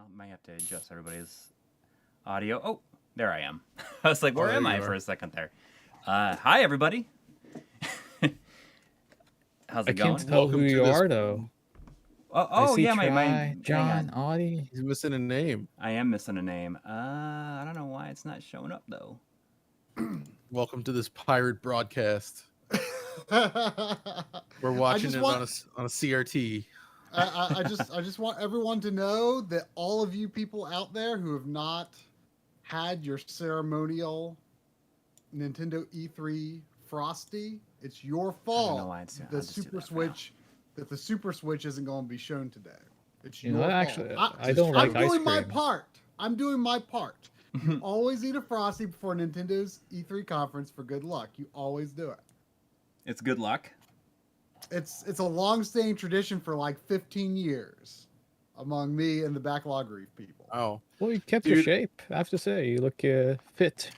I might have to adjust everybody's audio. Oh, there I am. I was like, where am I for a second there? Hi, everybody. How's it going? I can't tell who you are, though. Oh yeah, my John, Audie. He's missing a name. I am missing a name. I don't know why it's not showing up, though. Welcome to this pirate broadcast. We're watching it on a CRT. I just want everyone to know that all of you people out there who have not had your ceremonial Nintendo E3 Frosty, it's your fault. The Super Switch isn't going to be shown today. It's your fault. Actually, I don't like ice cream. I'm doing my part. You always eat a Frosty before Nintendo's E3 conference for good luck. You always do it. It's good luck. It's a long-standing tradition for like 15 years among me and the Backlog Reef people. Oh, well, you kept your shape. I have to say, you look fit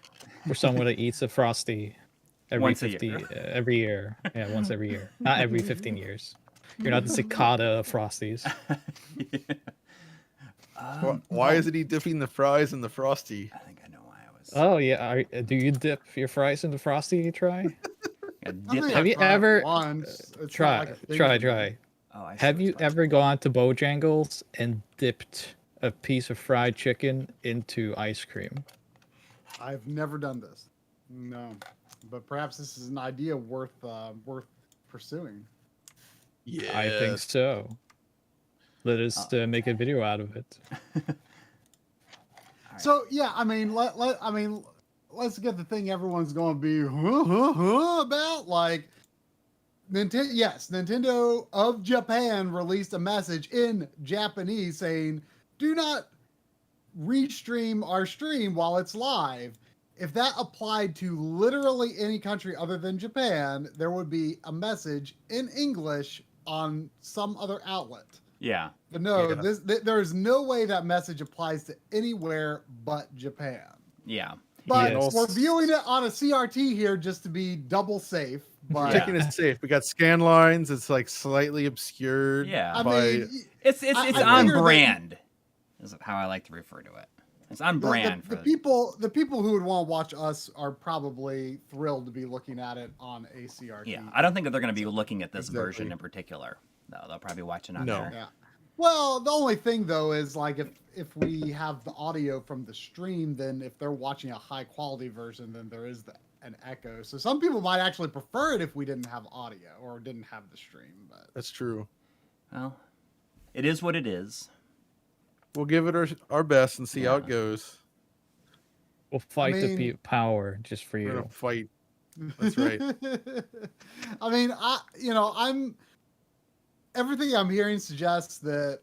for someone that eats a Frosty every every year. Yeah, once every year, not every 15 years. You're not the cicada of Frosties. Why isn't he dipping the fries in the Frosty? I think I know why I was. Oh yeah, do you dip your fries in the Frosty? You try. Have you ever try? Oh, have you ever gone to Bojangles and dipped a piece of fried chicken into ice cream? I've never done this. No, but perhaps this is an idea worth pursuing. Yeah, I think so. Let us make a video out of it. So yeah, I mean, let's get the thing everyone's going to be about. Like, Nintendo of Japan released a message in Japanese saying, "Do not restream our stream while it's live." If that applied to literally any country other than Japan, there would be a message in English on some other outlet. Yeah. But no, there is no way that message applies to anywhere but Japan. Yeah. But we're viewing it on a CRT here just to be double safe. But checking it safe. We got scan lines. It's like slightly obscured. Yeah. I mean, it's on brand. Is how I like to refer to it. It's on brand. The people who would want to watch us are probably thrilled to be looking at it on a CRT. Yeah, I don't think that they're going to be looking at this version in particular. No, they'll probably be watching on there. Yeah. Well, the only thing though is like if we have the audio from the stream, then if they're watching a high quality version, then there is an echo. So some people might actually prefer it if we didn't have audio or didn't have the stream. But that's true. Well, it is what it is. We'll give it our best and see how it goes. We'll fight the power just for you. We're gonna fight. That's right. I mean, everything I'm hearing suggests that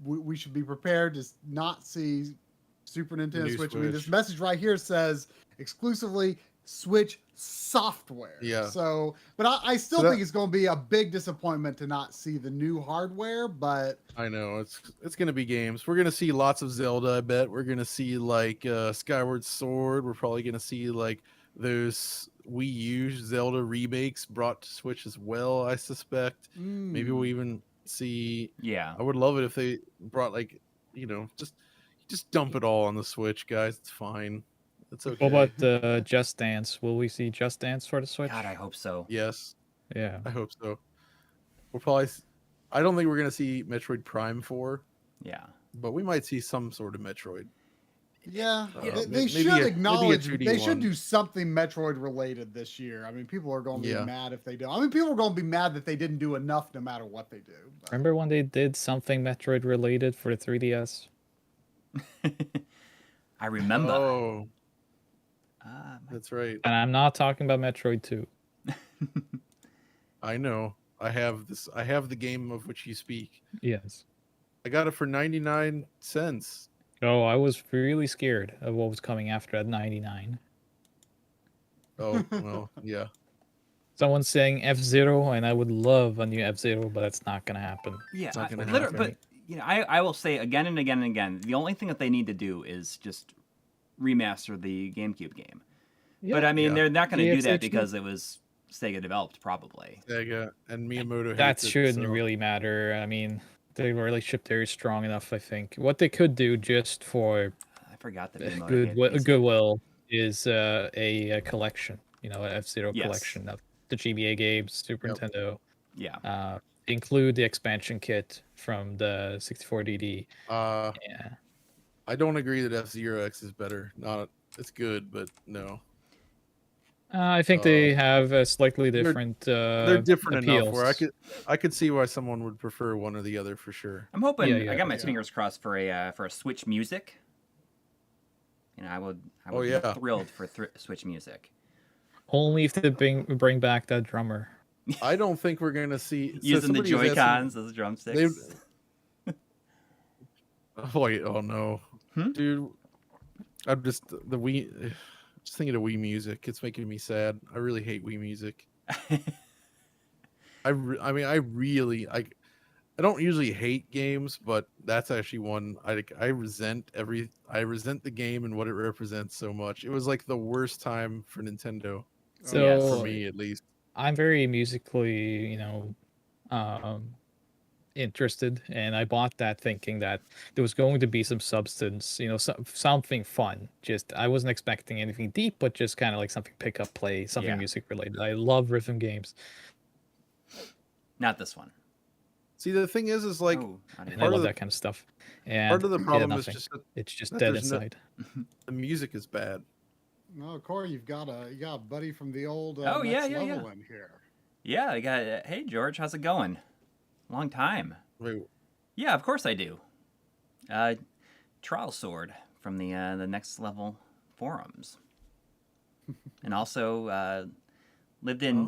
we should be prepared to not see Super Nintendo Switch. I mean, this message right here says exclusively Switch software. Yeah. So, but I still think it's going to be a big disappointment to not see the new hardware. But I know it's going to be games. We're going to see lots of Zelda. I bet we're going to see like Skyward Sword. We're probably going to see like those Wii U Zelda remakes brought to Switch as well. I suspect. Maybe we'll even see. Yeah. I would love it if they brought like just dump it all on the Switch, guys. It's fine. It's okay. What about Just Dance? Will we see Just Dance for the Switch? God, I hope so. Yes. Yeah. I hope so. We'll probably. I don't think we're gonna see Metroid Prime 4. Yeah. But we might see some sort of Metroid. Yeah. They should acknowledge. They should do something Metroid related this year. I mean, people are going to be mad if they don't. I mean, people are going to be mad that they didn't do enough, no matter what they do. But. Remember when they did something Metroid related for the 3DS? I remember. Oh. That's right. And I'm not talking about Metroid 2. I know. I have the game of which you speak. Yes. I got it for 99 cents. Oh, I was really scared of what was coming after at 99. Oh, well, yeah. Someone's saying F-Zero, and I would love a new F-Zero, but it's not going to happen. Yeah, it's not gonna happen. But I will say again and again and again, the only thing that they need to do is just remaster the GameCube game. Yeah, but I mean, they're not going to do that because it was Sega developed, probably. Sega and Miyamoto. That shouldn't really matter. I mean, the relationship there is strong enough. I think what they could do just for I forgot the Miyamoto goodwill is a collection. You know, an F-Zero Yes. collection of the GBA games, Super Nintendo. Yeah. Include the expansion kit from the 64DD. Yeah. I don't agree that F-Zero X is better. It's good, but no. I think they have a slightly different. They're different appeals. enough where I could see why someone would prefer one or the other for sure. I'm hoping. I got my fingers crossed for a Switch Music. You know, I would be thrilled for Switch Music. Only if they bring back that drummer. I don't think we're gonna see using the Joy-Cons as drumsticks. Oh no, dude! I'm just just thinking of Wii Music. It's making me sad. I really hate Wii Music. I don't usually hate games, but that's actually one I resent the game and what it represents so much. It was like the worst time for Nintendo. For me at least. I'm very musically, interested, and I bought that thinking that there was going to be some substance, something fun. Just I wasn't expecting anything deep, but just kind of like something pick up, play, something music related. I love rhythm games. Not this one. See, the thing is like I love that kind of stuff. And part of the problem is it's just dead inside. The music is bad. No, Coury, you got a buddy from the old level in here. Yeah, I got. Hey, George, how's it going? Long time. Wait. Yeah, of course I do. Trial Sword from the Next Level forums, and also lived in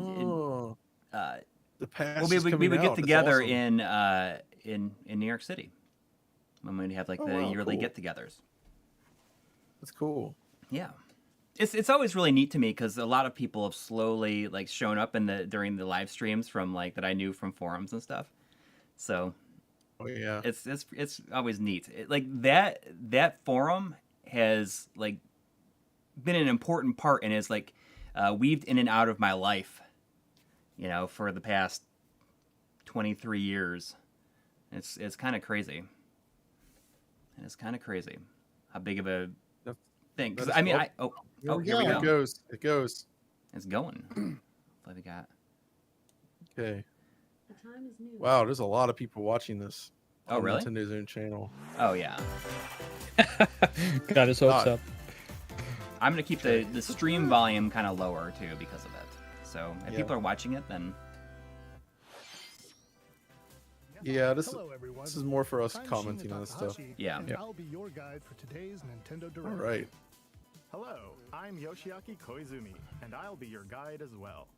the past. Well, we would get together in New York City when we'd have like the yearly get-togethers. That's cool. Yeah. It's always really neat to me because a lot of people have slowly like shown up during the live streams from like that I knew from forums and stuff. So, it's always neat. Like that forum has like been an important part and is like weaved in and out of my life, for the past 23 years. It's kind of crazy. And it's kind of crazy how big of a thing. Because I mean, here we go. It goes. It's going. What we got? Okay. Wow, there's a lot of people watching this. Oh, really? Nintendo's own channel. Oh, yeah. Got his hopes up. I'm gonna keep the stream volume kind of lower too because of it. So if people are watching it, then this is more for us commenting on this stuff. Yeah. I'll be your guide for today's Nintendo Direct. All right. Hello, I'm Yoshiaki Koizumi, and I'll be your guide as well.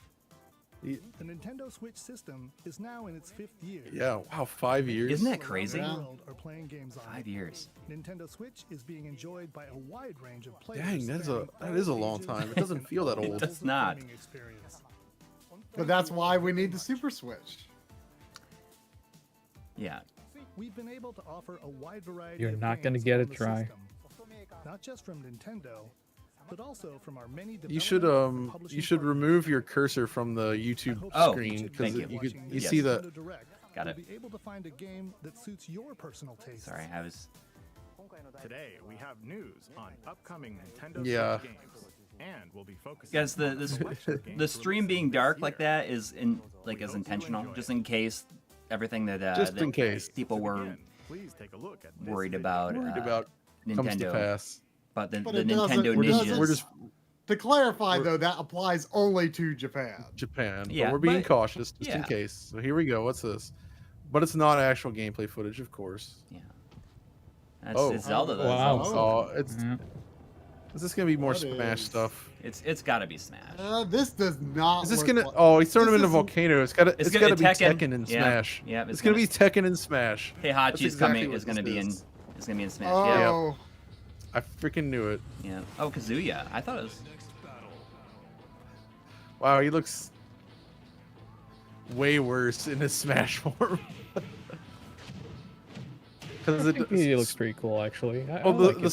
The Nintendo Switch system is now in its 5th year. Yeah, wow, 5 years. Isn't that crazy? Are playing games on 5 years. Nintendo Switch is being enjoyed by a wide range of players. Dang, that is a long time. It doesn't feel that old. It's not. But that's why we need the Super Switch. Yeah. We've been able to offer a wide variety. You're not going to get it dry. Not just from Nintendo, but also from our many. You should remove your cursor from the YouTube screen because you see the. Got it. Be able to find a game that suits your personal taste. Sorry, I was. Today we have news on upcoming Nintendo Switch games, and we'll be focusing. Guys, the stream being dark like that is intentional, just in case everything that people were worried about Nintendo. Comes to pass. But the Nintendo ninjas. We're just to clarify though, that applies only to Japan. Yeah, but we're being cautious just in case. So here we go. What's this? But it's not actual gameplay footage, of course. Yeah. It's Zelda though. Wow. Is this gonna be more Smash stuff? It's gotta be Smash. This does not. Is this gonna? He's throwing him in a volcano. It's gotta be Tekken and Smash. Yeah, it's gonna be Tekken and Smash. Heihachi's coming. Is gonna be in Smash. Oh. I freaking knew it. Yeah. Oh, Kazuya. I thought it was. Wow, he looks way worse in his Smash form. Because he looks pretty cool, actually. The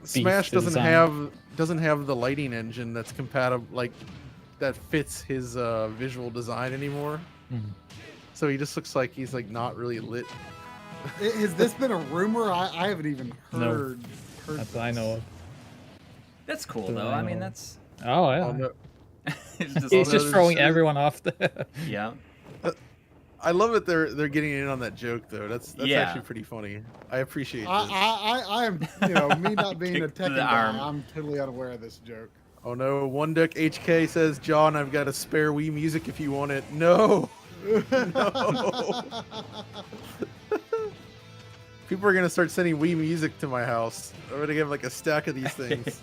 Smash doesn't have the lighting engine that's compatible, that fits his visual design anymore. Mm-hmm. So he just looks like he's not really lit. Has this been a rumor? I haven't even No. heard. That's what I know of. That's cool though. I mean, that's Oh yeah. Oh, no. it's just, He's no, just this throwing is- everyone off the. yeah. I love it. They're getting in on that joke though. That's Yeah. actually pretty funny. I appreciate this. I am, me not being a Kick to tech the guy, arm. I'm totally unaware of this joke. Oh no, One Duck HK says, John, I've got a spare Wii Music if you want it. No. No. People are gonna start sending Wii Music to my house. I'm gonna get like a stack of these things.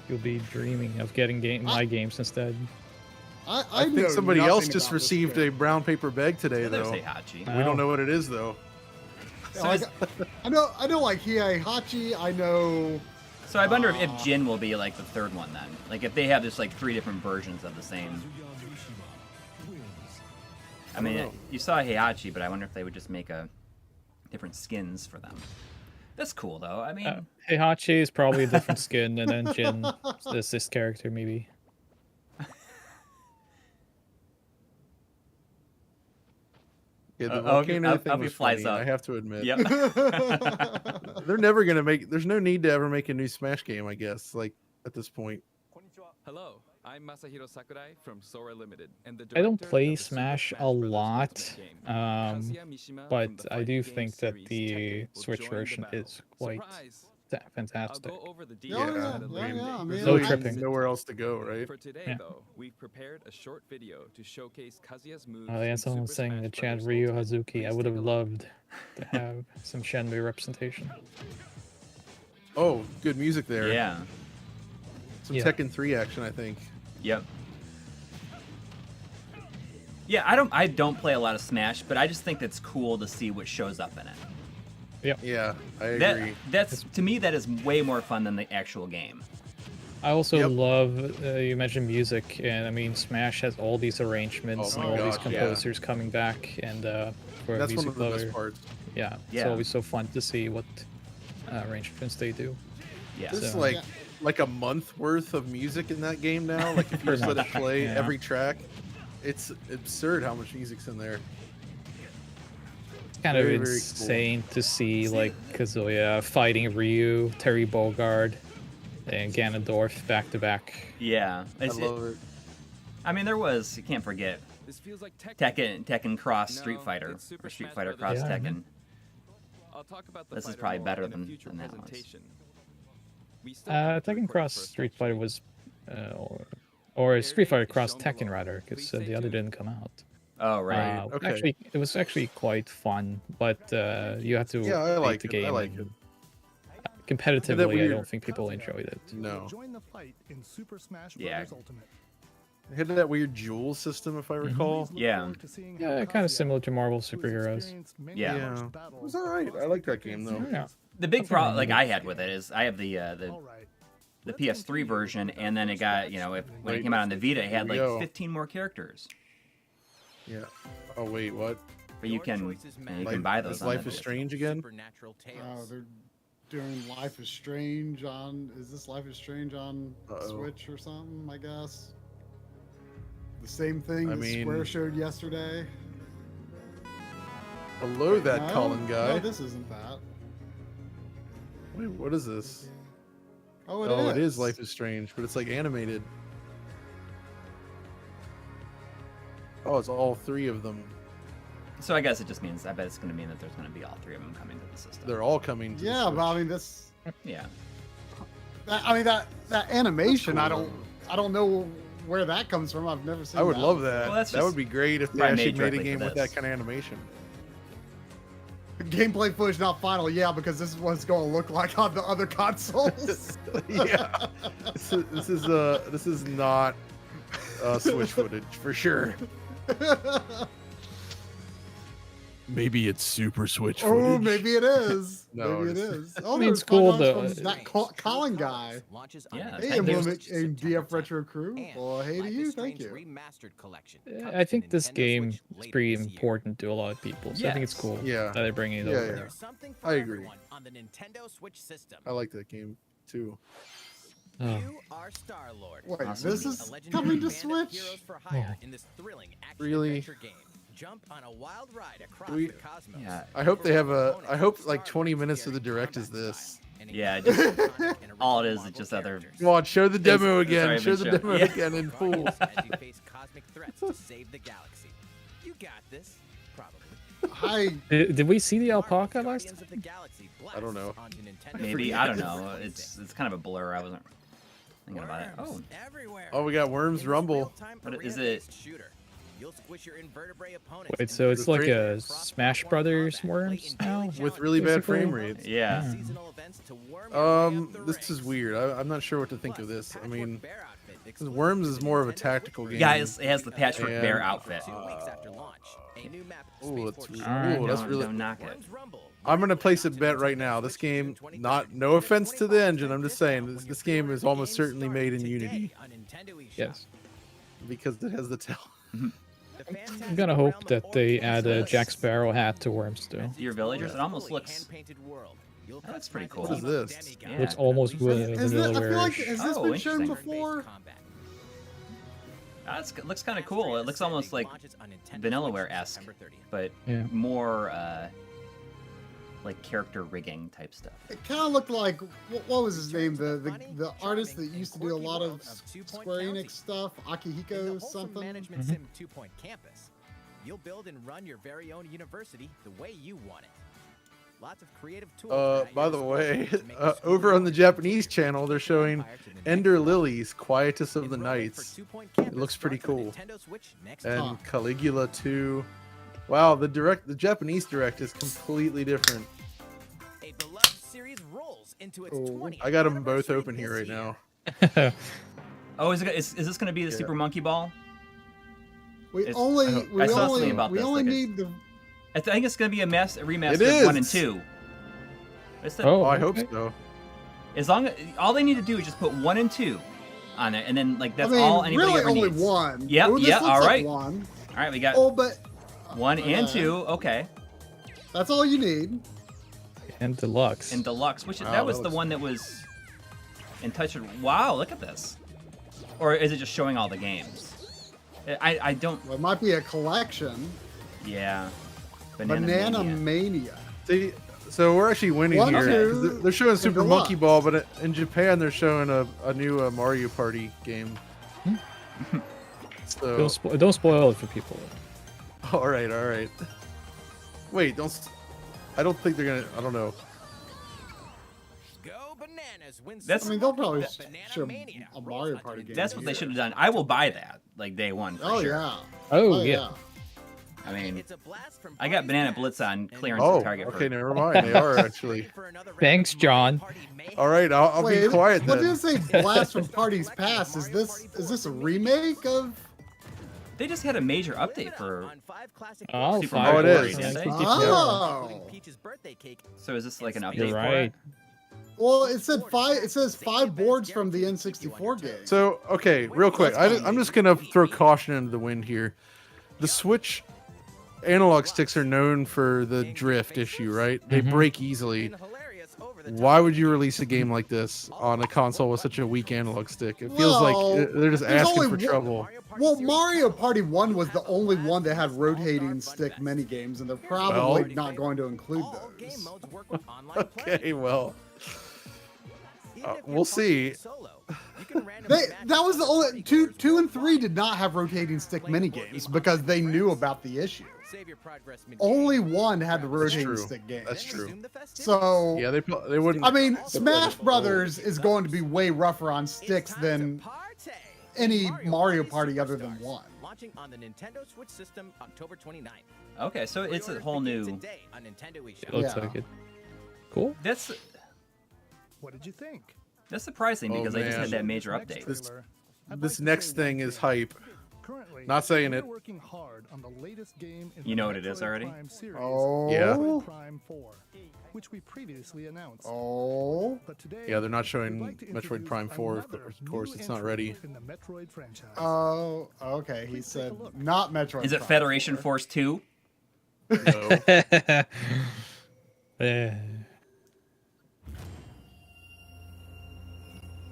You'll be dreaming of getting my games instead. I think know somebody nothing else just about this received joke. a brown paper bag today Yeah, there's though. Heihachi. We don't know what it is though. Like, I know like Heihachi, I know. So I wonder if Jin will be like the third one then. Like if they have just like 3 different versions of the same. I mean, know. you saw Heihachi, but I wonder if they would just make different skins for them. That's cool though. I mean, Heihachi is probably a different skin, and then Jin is this character maybe. Yeah, the I'll volcano be- thing I'll be was flies funny, up. I have to admit. yep. They're never gonna make. There's no need to ever make a new Smash game. I guess like at this point. Hello, I'm Masahiro Sakurai from Sora Limited, and the I don't director play of the Super Smash a Bros. lot, Ultimate game. Kazuya Mishima but from the I do fighting think game that series the Tekken will Switch join the version battle. is quite Surprise! I'll fantastic. go over the Yeah, details yeah, at a yeah, later yeah, date. I mean, There's No really tripping. nowhere else to go, right? For today, Yeah. though, we've prepared a short video to showcase Kazuya's moves. Oh yeah, in someone was Super saying Smash in the chat Bros. Ryu Ultimate. Hazuki. I Please would take have a look. loved to have some Shenmue representation. Oh, good music there. Yeah. Some Yeah. Tekken 3 action, I think. Yep. Yeah, I don't play a lot of Smash, but I just think it's cool to see what shows up in it. Yeah, I agree. That's to me that is way more fun than the actual game. I also Yep. love you mentioned music, and I mean Smash has all these arrangements Oh and my all these gosh, yeah. composers coming back, and for a That's one music of the lover, best parts. yeah, it's Yeah. always so fun to see what arrangements they do. Yeah. There's So- like a month worth of music in that game now. Like if you Pretty just let it much, play yeah. every track, it's absurd how much music's in there. It's kind of Very, very cool. insane to see like Kazuya fighting Ryu, Terry Bogard, and Ganondorf back to back. Yeah. I It's- love it. I mean, there was, you can't forget, This feels like Tekken. Tekken Cross Street No, Fighter, it's Super or Street Smash Fighter Brothers. Cross Yeah. Tekken. I'll talk about the This is fighter probably more better in a than future that was. presentation. We still have to Tekken record Cross the first Street section. Fighter was, or Street Fighter Cross shown below. Tekken rather, because Please stay the other tuned. didn't come out. Oh, right. Okay. Actually, it was actually quite fun, but you have to Yeah, I beat like the it. game. I like and it. Competitively, I weird- don't think people enjoyed it. No. Join the fight in Super Smash Yeah. Bros. Ultimate. It had that weird jewel system, if I recall. Please look Yeah. forward to seeing Yeah, how kind of Kazuya, similar to Marvel who has superheroes. experienced many Yeah. harsh Yeah. battles It was alright. across I like the that game, though. Tekken Yeah. series. The big That's problem, what I like mean. I had with it, is I have the All right. the Let's PS3 continue version, with and then it first got, match. when it Wait. came out on the Vita, it had Here we like go. 15 more characters. Yeah. Oh wait, what? But you can buy those. Is on Life the is PS3. Strange again? Oh, they're doing Life is Strange on. Is this Life is Strange on Uh-oh. Switch or something? I guess. The same thing I that mean- Square showed yesterday. Hello, that No? Colin guy. No, this isn't that. Wait, what is this? Oh, It is Life is Strange, but it's like animated. Oh, it's all 3 of them. So I guess it just means, I bet it's going to mean that there's going to be all 3 of them coming to the system. They're all coming. To the Yeah, Switch. but I mean this. Yeah. That animation. cool. I don't know where that comes from. I've never seen. I would that love before. that. Well, that's That just would be great if they probably actually made made a directly game for with this. that kind of animation. Gameplay footage not final. Yeah, because this is what it's going to look like on the other consoles. Yeah, this is not Switch footage for sure. Maybe it's Super Switch footage. Oh, maybe it is. No, maybe it it's- is. Oh, I mean, there's it's cool, comments though. from that Colin guy. Yeah, Hey, thank you. Emblem and DF Retro Crew. Well, hey to you. Thank you. I think this game is pretty important to a lot of people, so I think it's Yes. cool Yeah. that they're bringing it Yeah, over. yeah. I agree. On the Nintendo Switch system. I like that game too. Oh. You are Star-Lord. Wait, Awesome. this A is legendary coming to band of Switch? heroes for hire Oh. in this thrilling Really? action-adventure game. Jump on a wild ride across We- the cosmos. Yeah. I hope they have a. I hope like 20 minutes of the direct is this. Yeah, just all it is just other. Come on, show the demo It's already again. Show been the shown. demo Yeah. again in full. As you face cosmic threats to save the galaxy. You got this. Probably. Hi. Did we see the alpaca last Guardians time? of the Galaxy I don't know. blasts onto Nintendo Maybe 3DS I don't know. exclusive. It's kind of a blur. I wasn't thinking about it. Oh, Worms everywhere. Oh, we got Worms In this Rumble. real-time What is arena-based it? shooter, you'll squish your invertebrate opponents Wait, and so it's The like three- a Smash Brothers Worms now? With really bad Basically. frame rates. yeah. seasonal events to worm your way up the This is ranks. weird. I'm not sure what to think Plus, of this. I Patchwork mean, Bear outfit 'cause exclusive Worms is to more of a Nintendo tactical Switch. game. Yeah, it has the Patchwork And- Bear outfit. 2 weeks after launch, a new map, Ooh, Space that's Force really- Shooter. ooh, that's don't, really- don't knock it. Worms Rumble. I'm gonna place a bet right now. This game, no offense to the engine, I'm just saying this game is almost certainly made in Unity Yes. because it has the tail. I'm gonna hope that they add a Jack Sparrow hat to Worms too. Your villagers. It almost looks. That looks pretty cool. What is this? Yeah. Looks almost Is this, I feel like vanilla-ish. has this Oh, been shown interesting. before? It looks kind of cool. It looks almost like Vanillaware-esque, but Yeah. more like character rigging type stuff. It kind of looked like what was his name? The artist that used to do a lot of Square Enix stuff, Akihiko something. Management Sim 2-point campus. You'll build and run your very own university the way you want it. Lots of creative tools. at By your the disposal way, to make the school over on the world Japanese channel, they're showing prior to the Ender next Lilies, Quietus of the Enrollment for Nights, 2-point It campus looks pretty starts on cool. Nintendo Switch next and month. Caligula 2. Wow, the Japanese direct is completely different. A beloved series rolls into its 20th I got them both anniversary open here this right year. now. Oh, is this going to be the Yeah. Super Monkey Ball? We It's- only I saw something about we this, only like need the I think it's going to be a remaster It of 1 and is. 2. It's Oh, I hope okay. so. As long all they need to do is just put 1 and 2 on it, and then like that's I mean, all anybody really ever only needs. one. Yep, Well, this yeah, looks all like right. One. All right, we got Oh, but 1 and okay. 2. Okay, that's all you need. And deluxe. and deluxe, which Wow, that was that the looks- one that was in touch with. Wow, look at this. Or is it just showing all the games? I don't. Well, it might be a collection. Yeah. Banana Mania. Mania. See, so we're actually winning One, here. 'cause two, they're showing and Super deluxe. Monkey Ball, but in Japan they're showing a new Mario Party game. So, Don't spoil it for people. all right. Wait, I don't think they're gonna. I don't know. Go bananas! Win That's- some I mean, they'll probably with Banana show Mania. a Rolls Mario onto Party game. That's what they Nintendo should have done. I will buy that like day one. For Oh sure. yeah. Oh, yeah. I mean, It's a blast from I got Party's Banana past. Blitz on And clearance Oh, at Target. okay, never mind. They are actually. for another round Thanks, of John. Party mayhem. All right, I'll Wait, be quiet what did then. it say? Blast from Parties Past. Is this a remake of? They just had a major Live update it up for. on 5 classic Oh, games. Super Mario Mario Party, Party, didn't didn't they? they? Oh. Including Peach's birthday cake. So is this like an update You're for right. it? Well, it said five. It says 5 boards from the N64 game. So, okay, real quick, I'm just gonna throw caution into the wind here. The Switch analog sticks are known for the drift issue, right? They break easily. And hilarious over-the-top Why would you release a game like this on a console with such a weak analog stick? It feels like Well, they're just there's asking only for one- trouble. Well, Mario Party 1 was the only one that had rotating stick mini games, and they're probably Well- not going to include All game those. modes work with online play. Okay, well, Even if you're we'll see. playing solo, you can randomly match That was the up only players 2 and 3 did not have rotating stick mini games because they knew about the issue. Save your progress mid-game. Only one had the rotating true. stick game. That's Then true. resume the festivities. So Yeah, they wouldn't. I mean, Smash Brothers is going to be way rougher on It's sticks time to than party. any Mario Party other than Superstars, one. Launching on the Nintendo Switch system October 29th. Okay, so it's a Pre-orders whole begin new. today on Nintendo eShop. It looks Yeah. like it. Cool. That's What did you think? surprising Oh, because they just man. had that major Next update. trailer, I'd This like to next say thing one is thing. hype. Currently, Not saying we're it. working hard on the latest game in You the know what it is Metroid already? Prime series, Oh. Yeah. Metroid Prime 4, which we previously announced. Oh. But today, Yeah, they're not we'd showing like to Metroid introduce Prime 4, another of course, new it's not entry ready. in the Metroid franchise. Oh, okay. He Please take said a look. not Metroid. Is it Prime Federation 4. Force 2? No. Eh.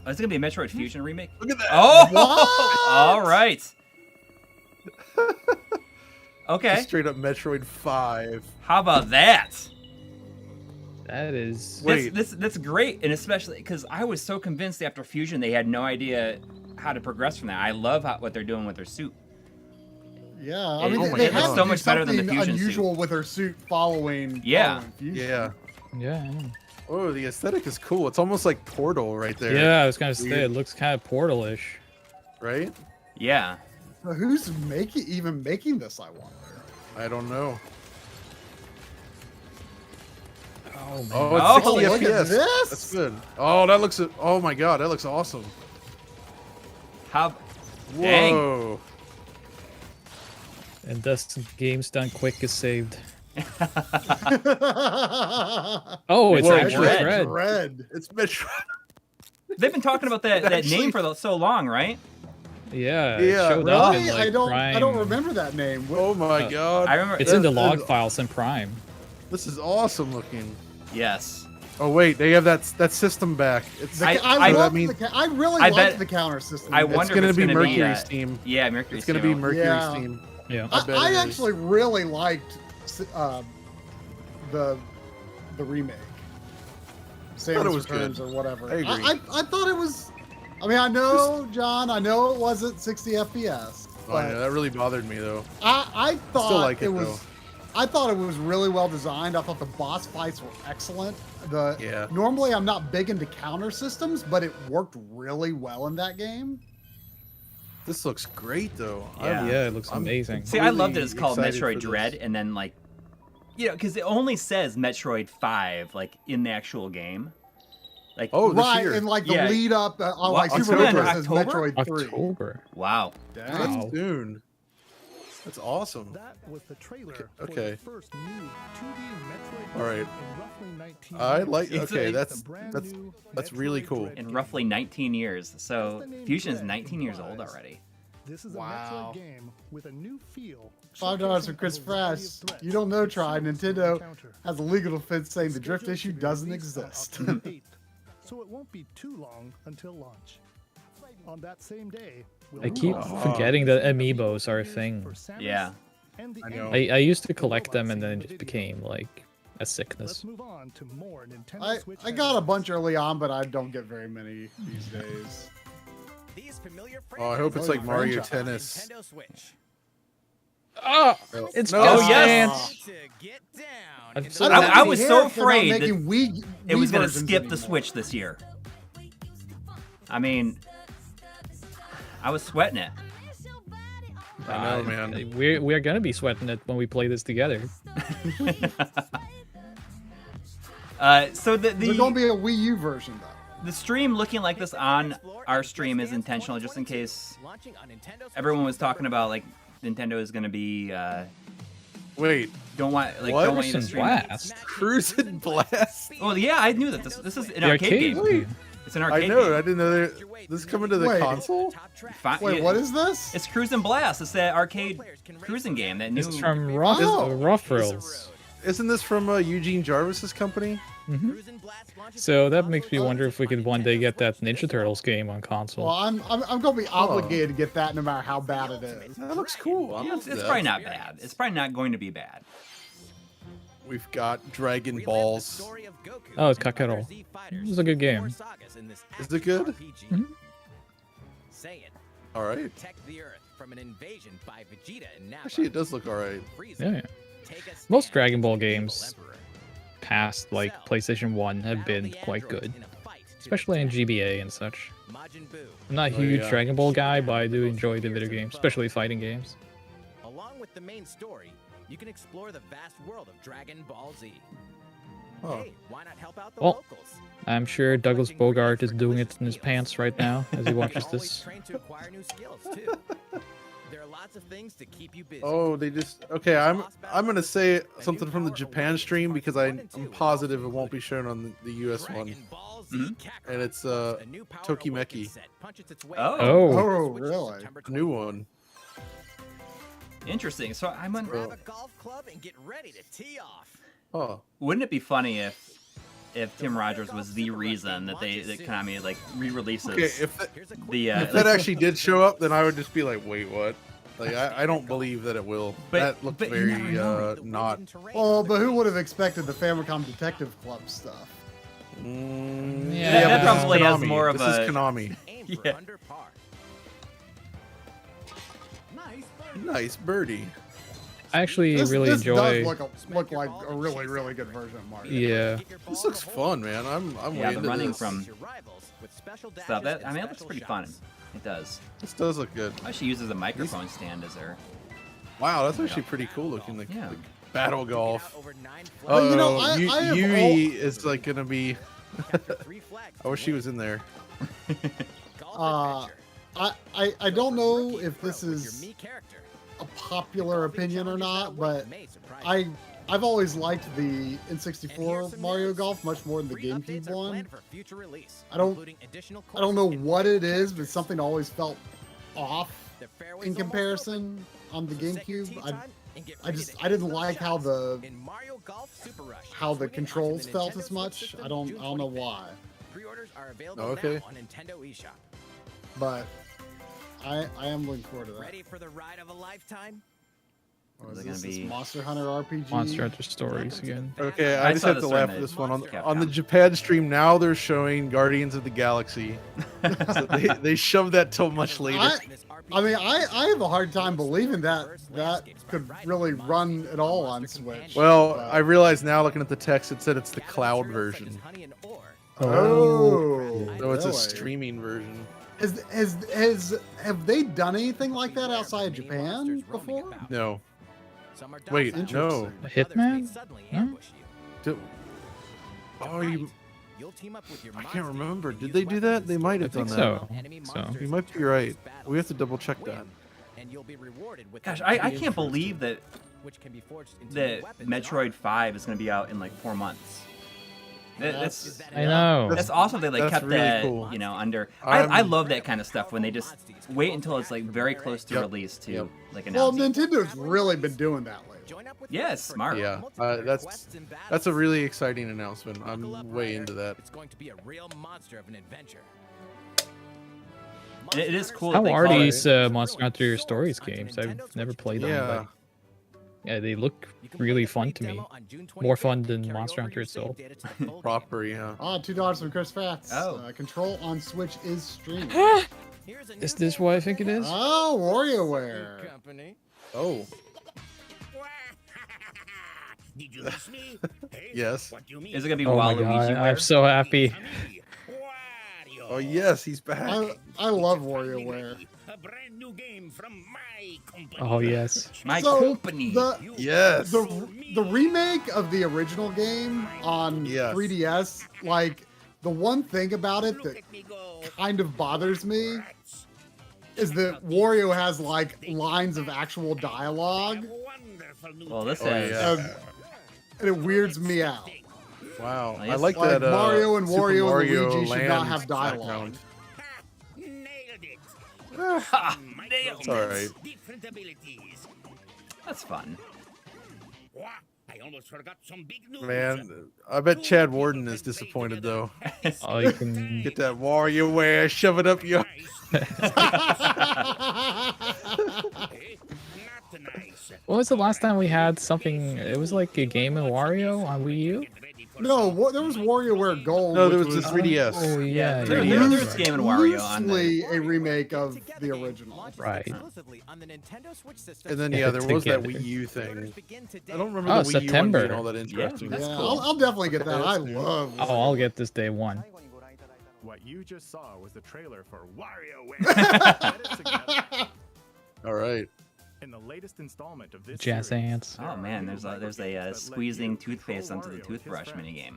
Oh, is it gonna be a Metroid Fusion remake? Look at that. Oh, What? all right. Okay. Straight up Metroid 5. How about that? That is. Wait. That's great, and especially because I was so convinced after Fusion they had no idea how to progress from that. I love what they're doing with their suit. Yeah, I mean, Oh my they God. have It's to so do much better than the something Fusion suit. unusual with her suit following. Yeah. following Fusion. Yeah. Yeah. Oh, the aesthetic is cool. It's almost like Portal right there. Yeah, I was gonna say Weird. it looks kind of Portal-ish. Right? Yeah. So who's even making this? I wonder. I don't know. Oh man. Oh, it's Oh, 60 look at FPS. this. That's good. Oh, that looks. Oh my god, that looks awesome. How? Dang. Whoa. And thus, games done quick is saved. Oh, it's Whoa, actually Red. red. Red. It's Metroid. They've been talking about that Actually- name for so long, right? Yeah, Yeah, it showed up Really? in like I don't Prime. remember that name. Oh my god. I remember. It's in the That- log files in Prime. This is awesome looking. Yes. Oh wait, they have that system back. It's I- I that love means I really I like bet- the counter system. I it's wonder gonna if it's be gonna be Mercury's team. Yeah, Mercury's It's gonna be team. Mercury's Yeah. team. Yeah. I bet I it is. actually really liked the remake. Samus was good. Returns or whatever. I agree. I thought it was. I mean, I know, John. I know it wasn't 60 FPS, Oh but yeah, that really bothered me though. I thought still like it, was. though. I thought it was really well designed. I thought the boss fights were excellent. Yeah. Normally, I'm not big into counter systems, but it worked really well in that game. This looks great though. Yeah. Yeah, it looks I'm- amazing. See, I love that it's called excited Metroid for Dread, this. and then like, you know, because it only says Metroid 5 like in the actual game. Like, Oh, this Right, year. and like the Yeah. lead up on like What, Super October? Metroid says October? Metroid 3. October. wow. Dang. That's Wow. soon. That's awesome. That was the trailer Okay. for the first new 2D Metroid All right. game in roughly 19 I years. like. It's Okay, a- that's The brand that's new that's really Metroid cool. Dread In game. roughly 19 years. So As the name Fusion is Dread 19 years old implies, already. This is Wow. a Metroid game with a new feel. $5 for showcasing Chris a variety of Fresh. threats You don't know, Try. you Nintendo encounter. has a legal defense saying the drift Scheduled issue to be doesn't released on exist. October 8th, so it won't be too long until launch. On that same day, we'll I move keep on to forgetting the that amiibos are a thing. for Samus Yeah. and the I know. Enemy. I used to collect them and then it just became like a Let's sickness. move on to more Nintendo I Switch got a headlines. bunch early on, but I don't get very many these days. These familiar Oh, I hope it's like Franchise. Mario Tennis. Nintendo Switch. Oh, No. it's No. Oh, Just yes. Dance. To get down. I'm in so- the- I was care so if they're not afraid that making Wii It was going gonna to skip the Switch this year. I mean, I was sweating it. I know, man. We're gonna be sweating it when we play this together. So There's going to be a Wii U version though. the stream looking like this on our stream is intentional, just in case Launching on Nintendo Switch everyone was talking November about like Nintendo is gonna be Wait, don't want like What? don't want you to Cruising stream. Blast. Cruising Blast. Well, yeah, I knew that this is an The arcade game. game. It's an I arcade know. I game. didn't know this is coming to the Wait. console. top track. Fi- What is this? It's Cruising Blast. It's that arcade cruising game. That new. This is from Rough Rails. Isn't this from Eugene Jarvis's company? Cruisin' Blast launches So on that console makes me wonder if we could one day get that Ninja Turtles game on console. Well, I'm going to be obligated to get that no matter how bad it is. That looks cool. I'm It's, into it's that. probably not bad. It's probably not going to be bad. We've got Dragon Relive the Balls. story of Goku Oh, it's and other Kakarot. Z fighters This is a good in game. more sagas in this Is it good? RPG. Mhm. Saiyan, All right. protect the Earth from an invasion by Vegeta and Nappa. Actually, it does look all right. Frieza, Yeah, yeah. take a Most stand Dragon Ball with the evil games Emperor. past like Cell, PlayStation 1 have battle been the quite androids good, in a fight to especially in attack GBA and such. Majin Buu, I'm not a Oh, huge yeah. Dragon Ball guy, but I do enjoy the video games, especially fighting games. along with the main story, you can explore the vast world of Dragon Ball Z. Huh. Hey, why not help out the Well, locals? I'm sure Douglas Bogart is doing it in his pants right now as he You watches can always this. train to acquire new skills too. There are lots of things to keep you busy. Oh, they just okay. I'm gonna say something from the Japan stream because I'm positive it won't be shown on the US one. Dragon Ball Z Mhm. Kakarot, And it's a new Power Tokimeki. Awakened set punches its way Oh. out. Oh. Oh, Switches really? September New 24th. one. Interesting. So I'm on. Grab a golf club and get ready to tee off. Oh, Wouldn't it be funny if Tim Rogers was the reason that Konami like re-releases okay. If that, Here's a quick the if that actually did show up, then I would just be like, wait, what? Like I don't believe that it will. But- That looked but you very never know. not. Well, but who would have expected the Famicom Detective Club stuff? Yeah, that this is probably has Konami. more of This a- is Konami. Aim for Yeah. under par. Nice birdie. I actually This, really this enjoy. does look like a really, really good version of Mario. Yeah. This looks fun, man. I'm Yeah, way the into running this. from Your rivals with special stuff. dashes I mean, it looks and pretty special fun. shots. It does. This does look good. I should use as a microphone stand as there. Wow, that's actually pretty cool looking. Like, Yeah. like battle golf. Over 9 But, you know, Oh, I have Yui is like gonna be. Capture 3 flags I wish she was in there. Golf adventure. I don't know Rookie if pro this with your is Mii character. a popular opinion or not, but May surprise you. I've always liked the N64 Mario Golf much more than the Free updates GameCube are one. planned for future release, I don't- including additional I don't know courses and what it features. is, but something always felt off The fairway's in almost comparison on the open, so set your GameCube. tee I time and get ready to I didn't hit those like how shots the in Mario Golf Super Rush. how the Swing it onto controls the felt Nintendo as Switch much. system I don't June know 25th. why, Pre-orders are available Okay. now on Nintendo eShop. but I am looking forward to that. Ready for the ride of a lifetime? Or Is is it this, gonna this be- Monster Hunter RPG? Monster Hunter Stories again. Okay, I I just saw have this to during laugh at the this one on Capcom. the Japan stream. Now they're showing Guardians of the Galaxy. So they shoved that till much later. I mean, I have a hard time believing that could really run at all on Switch. Well, but- I realize now looking at the text, it said it's the cloud version. Oh, So it's a really? streaming version. Have they done anything like that outside Japan before? No. Wait, no. A Hitman? Huh? Do- Oh, you. I can't remember. Did they do that? They might have I done think that. so. You might be right. We have to double check that. Gosh, I can't believe that Metroid 5 is going to be out in like 4 months. That's I know. that's awesome. They like That's kept really that, cool. you know, under. I I'm- love that kind of stuff when they just wait until it's like very close to Yep. release to Yep. like Well, announce. it. Nintendo's really been doing that lately. Yeah, it's smart. Yeah, that's a really exciting announcement. I'm way into that. It's going to be a real monster of an adventure. And it is cool. How that they are call it- these Monster Hunter Stories games? I've never played them. Yeah. But yeah, they look really fun to me. More fun than Monster Hunter itself. Proper, yeah. Ah, $2 from Chris Fats. Oh. Control on Switch is streamed. Is this what I think it is? Oh, WarioWare. Oh, Did you miss me? Hey, yes. what do you mean? Is it gonna be Oh my god, Waluigi? I'm so happy. Wario. Oh, yes, he's back. I love WarioWare. A brand new game from my company. Oh yes. My So, company. Yes. The remake of the original game on Yes. 3DS, like the one thing about it that Look at me go. kind of bothers me is that Wario has like lines of actual dialogue, Wonderful new Well, this Oh, is. yeah. and it weirds me out. Wow. I Yes. like Like that. Mario and Super Wario and Mario Luigi should not Land have dialogue. background. Nailed it. Ha! Nailed It's all right. Different abilities. That's fun. Wah, I almost forgot some big news. Man, I bet Chad Warden is disappointed though. Oh, you can. Get that WarioWare, shove it up your. Hey, not nice. What was the last time we had something? It was like a game in Wario on Wii U. Get ready for No, there was WarioWare Gold. No, there which was the 3DS. Oh yeah, there- yeah, there- yeah. there's Game and Wario on loosely a remake of the original. Right. And then yeah, there was that Wii U thing. I don't remember Oh, the Wii U one September. being all that interesting. That's Yeah, cool. I'll definitely get that. I That's new. love. Oh, I'll get this day one. What you just saw was the trailer for WarioWare. Get it together. All right. In the latest installment of this Jazz series, hands. there Oh are man, new there's a Lego games that let squeezing you control toothpaste onto the Wario and his toothbrush friends. minigame.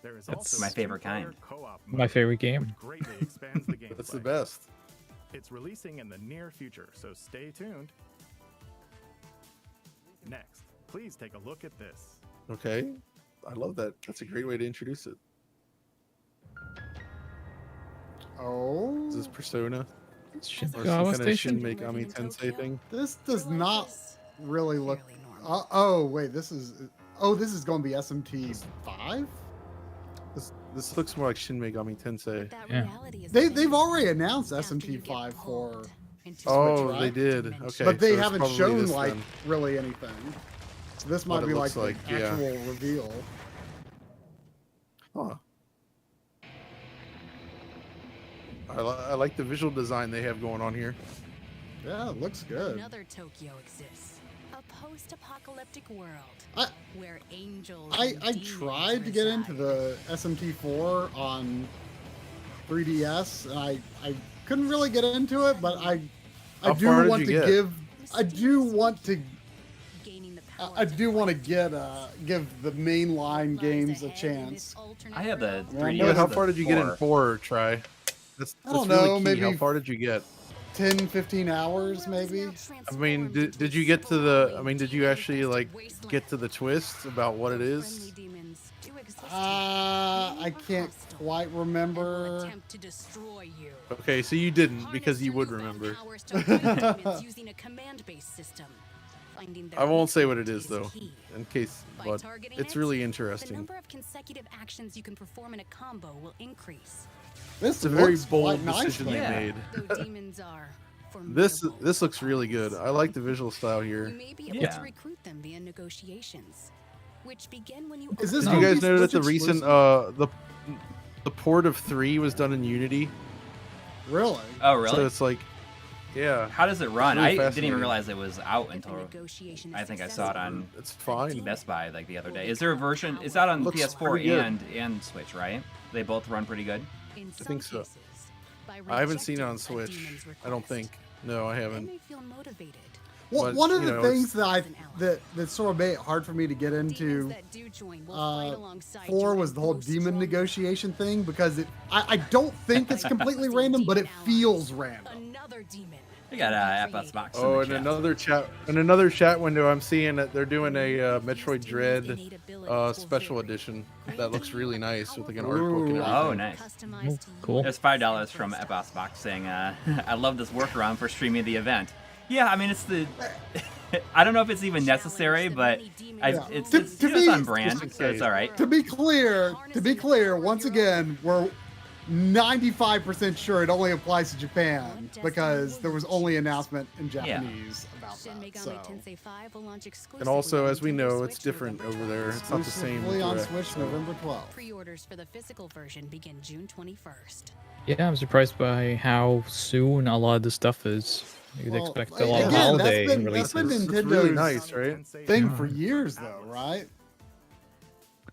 There is That's also my a favorite two-player kind. co-op My mode, favorite which game. greatly expands the gameplay. That's the best. It's releasing in the near future, so stay tuned. Next, please take a look at this. Okay. I love that. That's a great way to introduce it. Oh, Is this Persona? Or some Shinkawa kind of Station. Shin Megami Tensei thing? this does not really look. Oh wait, this is. Oh, this is going to be SMT 5. This looks more like Shin Megami Tensei. Yeah. They've already announced SMT 5 for Oh, right? they did. Okay, But they so it's haven't probably shown this like then. really anything. So this might What it be like looks the like, yeah. actual reveal. Huh. I like the visual design they have going on here. Yeah, it looks good. Another Tokyo exists. A post-apocalyptic world I- where angels I and demons tried to get into reside. the SMT4 on 3DS, and I couldn't really get into it, but I How do far did want you to get? give I do want to Gaining the power I to do want to fight. get give the mainline Lies games a ahead in chance. this alternate I have the world. 3DS. Yeah, how the far did you get in 4. 4? Try. That's I don't really know, key. maybe How far did you get? 10, 15 hours The world is maybe. now I mean, transformed did into you get to the? I sprawling, mean, did you actually demon-infested like wasteland. get to the twist about what it Friendly is? demons do exist here. I Many can't were hostile quite and will remember. attempt to destroy you. Okay, so you didn't Harness because you your would newfound remember. powers to fight demons using a command-based system. Finding their I won't say what weak it is point though, key. in case. By But targeting it's it, really The interesting. number of consecutive actions you can perform in a combo will increase. This It's a very looks bold quite nice, decision though. they Yeah. made. Though demons are This formidable this looks really good. I like the visual style You here. may be able Yeah. to recruit them via negotiations, which begin when you. Is this Did No. you guys Switch know that the recent exclusive? the port of 3 was done in Unity? Really? Oh, really? So it's like, yeah, How does it run? really I didn't fascinating. even realize it was out If a until negotiation is I think I saw it on it's fine. Best Buy like the other day. Is there a version? It's out on Looks PS4 pretty good. and Switch, right? They both run pretty good. In I think some so. cases, by I haven't seen it on rejecting a Switch. demon's I don't request, think. No, I they haven't. may feel motivated. Well, But, one of you the know, things it's- that sort of made it hard for me to get Demons into that do join will fight uh, alongside 4 you was and the whole grow demon stronger. negotiation thing because I don't think it's completely Still random, but it demon feels allies. random. Another demon. We got will be FS created. Box. Oh, in and the chat. another chat window, I'm seeing that they're doing a These Metroid demons' Dread innate abilities will special vary, edition that granting looks you really a nice with like an powerful art book and Ooh. everything. Oh, nice. customized to Cool. you. There's $5 from FS Box saying, "I love this workaround for streaming the event." Yeah, I mean it's the. I don't know if it's even necessary, but Yeah. it's To just be- on brand, just so it's all right. To be clear, once again, we're 95% sure it only applies to Japan because there was only announcement in Japanese about Shin that. Megami So Tensei 5 will launch And exclusively also, on as we Nintendo know, it's Switch different November over there. 12th. It's not the same. exclusively on direct, Switch so- November 12th. Pre-orders for the physical version begin June 21st. Yeah, I'm surprised by how soon a lot of the stuff is. You'd Well, expect a lot of again, holiday that's been releases. Nintendo's really nice, right? thing for years, though, right?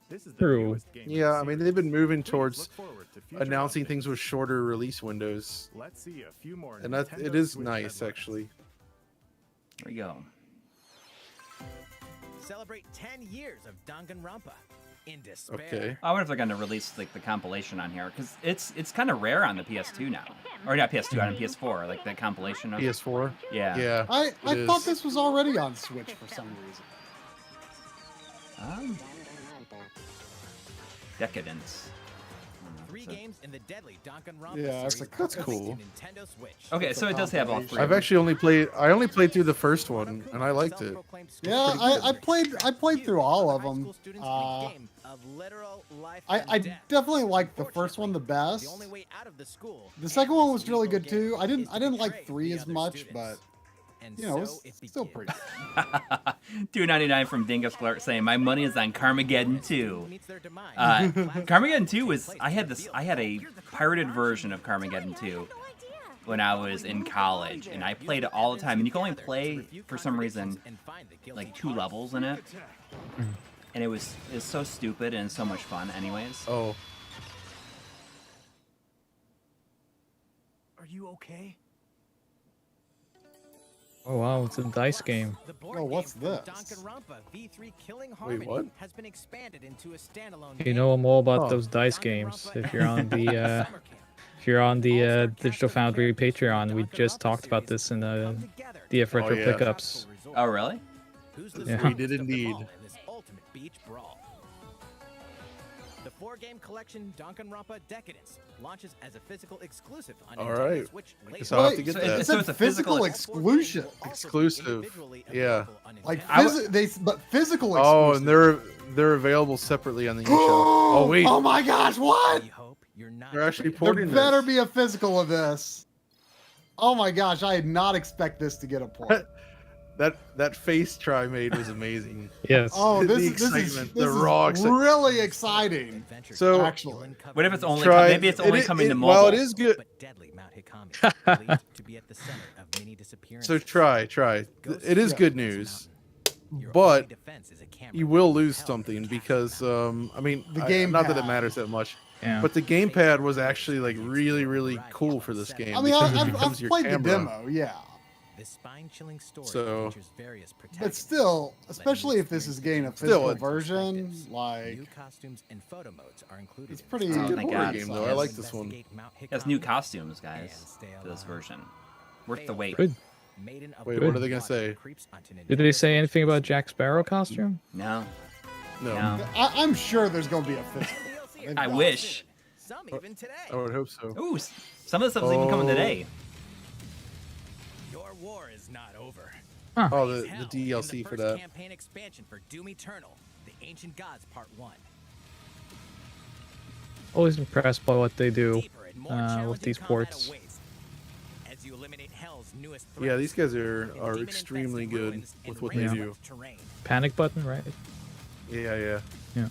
This is the True. newest game in the Yeah, I mean they've been moving series. Please towards look forward to future announcing updates. things with shorter release windows, Let's see a few more and that Nintendo it is Switch nice headlines. actually. There we go. Celebrate 10 years of Danganronpa. In despair. Okay. I wonder if they're going to release like the compilation on here because it's kind of rare on the PS2 now, or not PS2 on PS4, like the compilation of. PS4. Yeah. Yeah. I it thought is. this was already on Switch for some reason. Decadence. 3 games in the deadly Danganronpa Yeah, it's series like- That's released cool. to Nintendo Switch. Okay, It's so a it does have all three. I've actually only played through the first one, and I liked it. Yeah, I played through all of them. I definitely liked the first one the best. The only way out of the school. The second one was really good too. I didn't like 3 as much, but you know, it's still pretty good. $2.99 from Dingus Clark saying my money is on Carmageddon 2. Carmageddon 2 was I had a pirated version of Carmageddon 2 when I was in college, and I played it all the time. And you can only play for some reason like 2 levels in it, and it's so stupid and so much fun. Anyways, Oh, Are you okay? Oh wow, it's a dice game. Oh, what's this? Danganronpa V3 Killing Wait, Harmony what? has been expanded into a standalone You game. know I'm all about Oh. those dice games. If you're on the Summer camp. if you're on the Digital Foundry Patreon, we just talked about this in the DF Retro yeah. Pickups. oh really? Who's Yeah. the We did indeed. in this ultimate beach brawl? The 4-game collection Danganronpa Decadence launches as a physical exclusive on All Nintendo right. Switch I later. guess I'll have to Wait, get so that. It's So a it's a physical physical exclusion. Exclusive. Yeah. Like I but physical Oh, exclusive. and they're available separately on the eShop. Oh wait, Oh my gosh, what? We hope you're not they're actually There porting better this. be a physical of this. Oh my gosh, I did not expect this to get a point. That face Try made was amazing. Yes. Oh, The this excitement, is the raw excitement. really exciting. So Actually, What if it's only Try, maybe it's only coming to mobile? While it is good, But deadly Mount Hikami, believed to be at the center of many disappearances. so try. It is Ghosts good of news, Your but only defense is a camera you will that lose held something the because I mean, The game not that it pad. matters that much, Yeah. but the gamepad was actually like really cool for this game. I mean, because it I've becomes your played camera. the demo, yeah. The spine-chilling story So- features various But protagonists, still, letting especially you if this is experience getting a the Still, physical it's version, perspectives. like New costumes and photo modes are included. it's in pretty. this Oh Good my horror God. game though. I Yes. like this one. Investigate Mount It has new Hikami costumes, and guys, stay for this alive. version. Worth the wait. Good. Maiden of Wait, what Rondo are they gonna Water say? creeps onto Did they Nintendo say Switch anything about exclusive Jack Sparrow costume? No, No, no. I'm sure there's going to be a physical. They've I got- wish. Some even today. I would hope so. Ooh, some of the stuff's even coming Oh. today. Your war is not over. Oh, Raise the hell in DLC for first that. campaign expansion for Doom Eternal, the Ancient Gods Part 1. Always impressed by what they do Deeper and more with challenging these combat ports. awaits. As you eliminate Hell's newest Yeah, threats these guys in are demon-infested extremely good ruins and with what they do. rain-swept terrain. Panic button, right? Yeah. The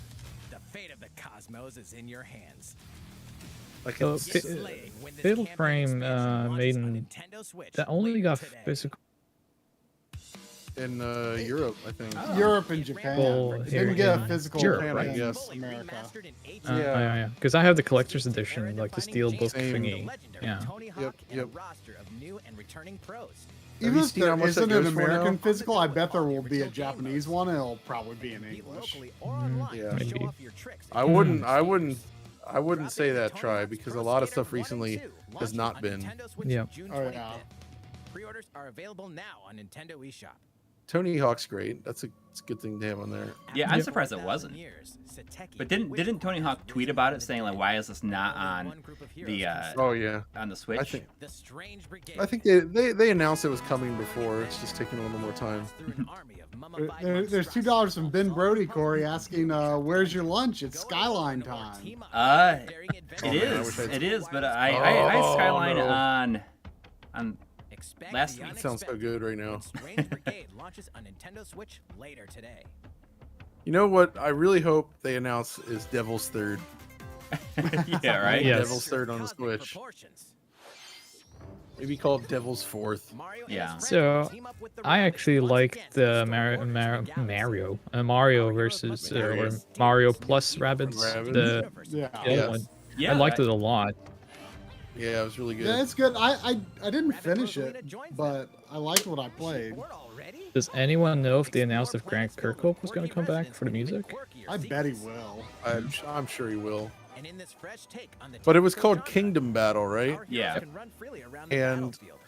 fate of the cosmos is in your hands. Like So, it's, Fa- Slay when this Fatal campaign Frame expansion launches made on in Nintendo Switch that only later got today. physical. in Europe, I think. Europe and Japan. Well, It here didn't get a in physical Europe, in right? I guess. Fully America. remastered in HD. Yeah. Because I have the collector's edition, like the steel book Same. thingy. Legendary Yeah. Tony Hawk and a Yep. roster of new and returning pros. Have Even you if seen how there much that isn't an goes for now? American physical, I bet there will be a Japanese one, and it'll probably be in Beat English. locally or online Yeah. to show Maybe. off your tricks. I wouldn't say that Try because a lot of stuff recently has not been. Yeah. Oh, yeah. Pre-orders are available now on Nintendo eShop. Tony Hawk's great. It's a good thing to have on there. Yeah, I'm After surprised it 4,000 wasn't. years, Sateki, But didn't which Tony Hawk forces tweet wizards about in it, the saying like, Nintendo why is this not only on one group of heroes the can Oh yeah. on the Switch? I think The Strange Brigade. they announced it was coming before. It's just taking a little more time. through an army of mummified There's $2 from Ben Brody, Corey, asking, "Where's your lunch?" It's Skyline time. It Oh, man, I is, wish I'd- it is. But I had Oh, Skyline no. on Expect last the week. It sounds so good right now. when Strange Brigade launches on Nintendo Switch later today. You know what? I really hope they announce is Devil's Third. yeah, right. Yes. Devil's Third on the Cosmic Switch. proportions. Maybe called Devil's Fourth. Mario and Yeah. his friends So, team up with the I Rabbids actually once liked again the to restore order to the galaxy. Mario versus or Mario plus Rabbids. Rabbids. The Yeah. other Yes. one. Yeah, I liked it a lot. Yeah, it was really good. Yeah, it's good. I didn't Rabbit finish Rosalina it, joins but I liked what I played. Bored already? Does anyone know if they announced if Grant Kirkhope was going to come back for the music? I bet he will. I'm sure he will. And in this fresh take on the But it was typical called genre, Kingdom Battle, right? our heroes Yeah. can run freely around the And battlefield,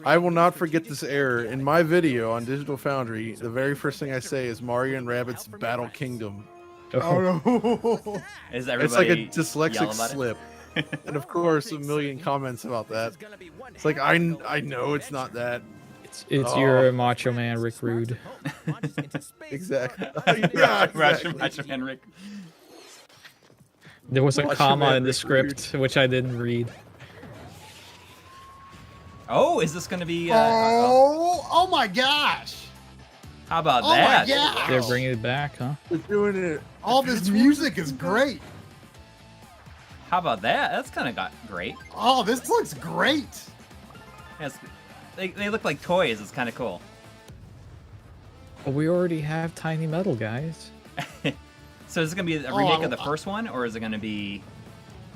I will creating not strategic forget this error. In my video on Digital Foundry, the very first thing I say is Mario and Rabbids Battle Kingdom. Oh no! Is It's like a everybody yell dyslexic about it? slip. And of course, a million comments about that. It's like, I know it's not that. It's your Macho Man Rick Rude. Exactly. Yeah, exactly. Macho Man Rick. There was a Macho comma Man in the Rick script which I didn't read. Oh, is this going to be? Oh my gosh! How about Oh my that? gosh! They're bringing it back, huh? They're doing it. All this music is great. How about that? That's kind of got great. Oh, this looks great. That's, they look like toys. It's kind of cool. Well, we already have Tiny Metal, guys. So is it going to be a remake of the first one, or is it going to be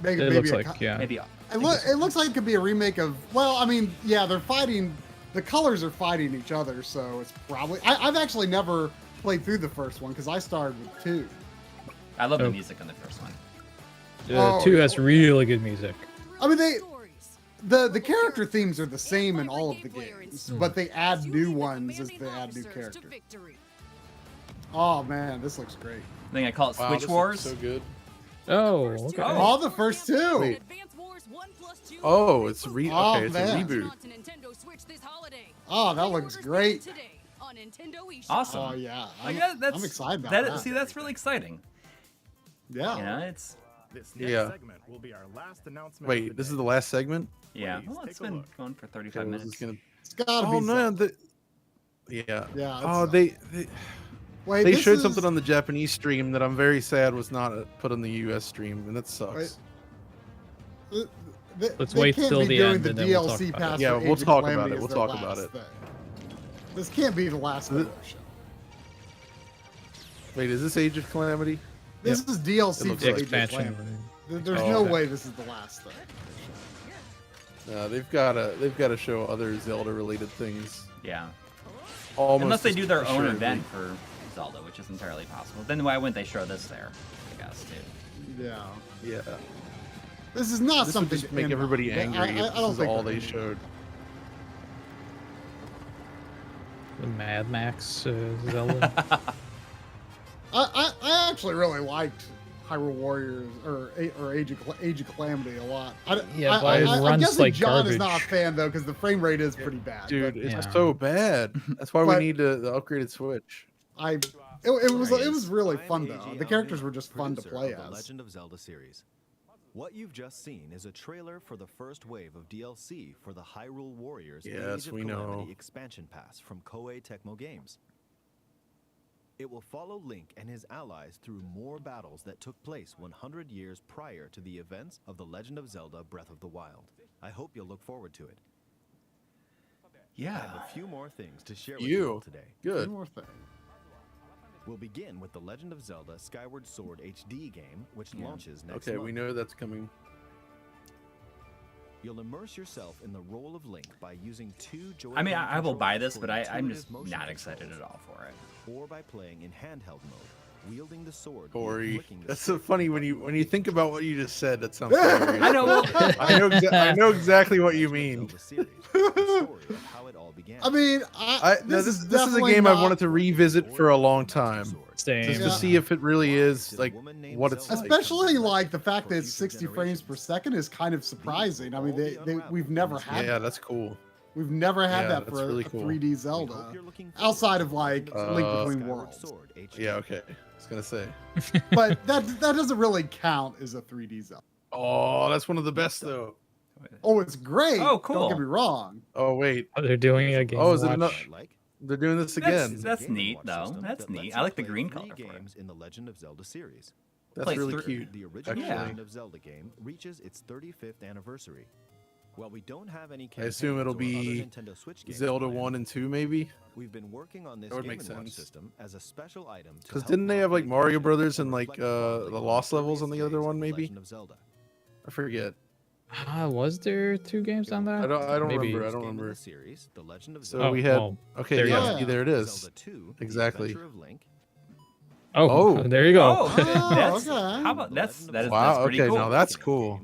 It looks like, yeah. maybe? It looks like it could be a remake of. Well, I mean, yeah, they're fighting. The colors are fighting each other, so it's probably. I've actually never played through the first one because I started with 2. I love the Oh. music on the first one. Oh, 2 has really good music. I mean, the character themes are the same in all of the games, but they add new ones as they add new characters. Oh man, this looks great. I think I call it Wow, Switch this Wars. looks so good. Oh, okay. All the first 2. Wait. Oh, it's okay. Oh, It's a man. reboot. Oh, that looks great. Awesome. Oh yeah, Like, that's I'm excited about that. See, that's really exciting. Yeah. You know, it's This next Yeah. segment will be our last announcement. Wait, this is the last segment? Yeah. Please Well, it's take a been look. going for 35 Okay, minutes. this is gonna... It's gotta Oh be. no, Zelda. yeah. Yeah. Oh, it's Wait, they this showed is- something on the Japanese stream that I'm very sad was not put on the US stream, and that sucks. Wait. Let's they wait can't till be the doing end the and then we'll talk DLC about pass it. Yeah, for we'll Age of talk Calamity about it, as we'll their talk about last it. thing. This can't be the last Th- promotion. Wait, is this Age of Calamity? This is DLC looks for like Age of expansion. Calamity. There's Oh, no okay. way this is the last thing. They've gotta show other Zelda related things. Yeah. Almost Unless they do their own assuredly. event for Zelda, which is entirely possible. Then why wouldn't they show this there? I guess too. Yeah. Yeah. This is not This would something just to make end everybody on. angry I if don't this is think all they're they gonna- showed. The Mad Max Zelda. I actually really liked Hyrule Warriors or Age of Calamity a lot. Yeah, but it I'm runs guessing like John is not a garbage. fan though because the frame rate is pretty bad. Dude, but it's Yeah. so bad. That's why we But- need the upgraded Switch. it was really I'm fun AG though. The characters Alvin, were just fun to producer play of the as. Legend of Zelda series. What you've just seen is a trailer for the first wave of DLC for the Hyrule Warriors Yes, Age of we Calamity know. expansion pass from Koei Tecmo Games. It will follow Link and his allies through more battles that took place 100 years prior to the events of The Legend of Zelda Breath of the Wild. I hope you'll look forward to it. I Yeah. have a few more things to share with you all today. Good. One more thing. We'll begin with The Legend of Zelda Skyward Sword HD game, which launches next Okay, month. we know that's coming. You'll immerse yourself in the role of Link by using two Joy-Con I mean, I will buy controllers this, for but I'm intuitive just motion not excited controls, at all for it. or by playing in handheld mode, wielding the sword. while Corey, flicking the that's stick. so funny when you think about what you just said. That sounds hilarious. I know. Well, I know exactly what you mean. Zelda series, the story of how it all began. I mean, This is a definitely game I've not- wanted to revisit for a long time, Same. just Yeah. to see if it really is like what it's like. Especially like the fact that it's 60 frames per second is kind of surprising. I mean, we've never had Yeah, that. that's cool. We've never had Yeah, that that's for really a cool. 3D We hope Zelda you're looking forward outside to of like The Legend of Link Zelda Between Skyward Worlds. Sword HD. Yeah, okay. I was gonna say. But that doesn't really count as a 3D Zelda. Oh, that's one of the best though. Oh, it's great. Oh, cool. Don't get me wrong. Oh wait, Oh, they're doing a game. Oh, is it watch. enough? Like they're doing this again. That's Game neat, Watch though. system That's that neat. lets I you like the play green 3 color for it. games in the Legend of Zelda series. That's Play really through- cute. The original Yeah. Legend of Zelda game reaches its 35th anniversary. While we don't have any I assume it'll campaigns or other be Nintendo Switch games Zelda planned, 1 and 2 maybe. we've been working on this That would Game make & Watch sense. system as a special item. to Because help didn't they have like market Mario the Brothers and and like reflect fondly the on Lost Levels on earliest the other days one of maybe? Legend of Zelda. I forget. Was there 2 games on that? I don't Maybe. remember. I First don't game in remember. the series, The Legend of So Zelda. we had well, okay, there you yeah, go. there it is. Zelda 2, The Exactly. Adventure of Link, Oh, Oh. there you go. Oh, that's, okay. how about that is Wow, that's pretty okay, cool. now that's cool.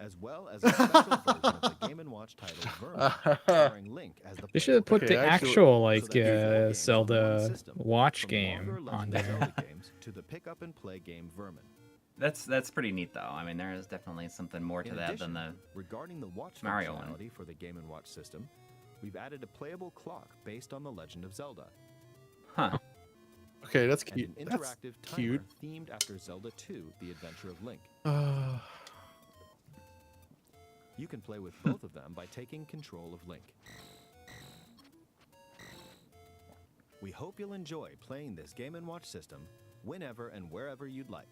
as well as a special version of the Game & Watch title Vermin, starring Link as the They should have put Okay, the actually- actual So like that you can play games on one Zelda system, watch from game longer on Legend of there. Zelda games to the pick up and play game Vermin. That's pretty neat, though. I mean, there is definitely something more to In that addition, than the. regarding the watch Mario one. functionality for the Game & Watch system, we've added a playable clock based on The Legend of Zelda Huh. Okay, that's and cute. an That's interactive timer cute. themed after Zelda 2: The Adventure of Link. You can play with both of them by taking control of Link. We hope you'll enjoy playing this Game & Watch system whenever and wherever you'd like.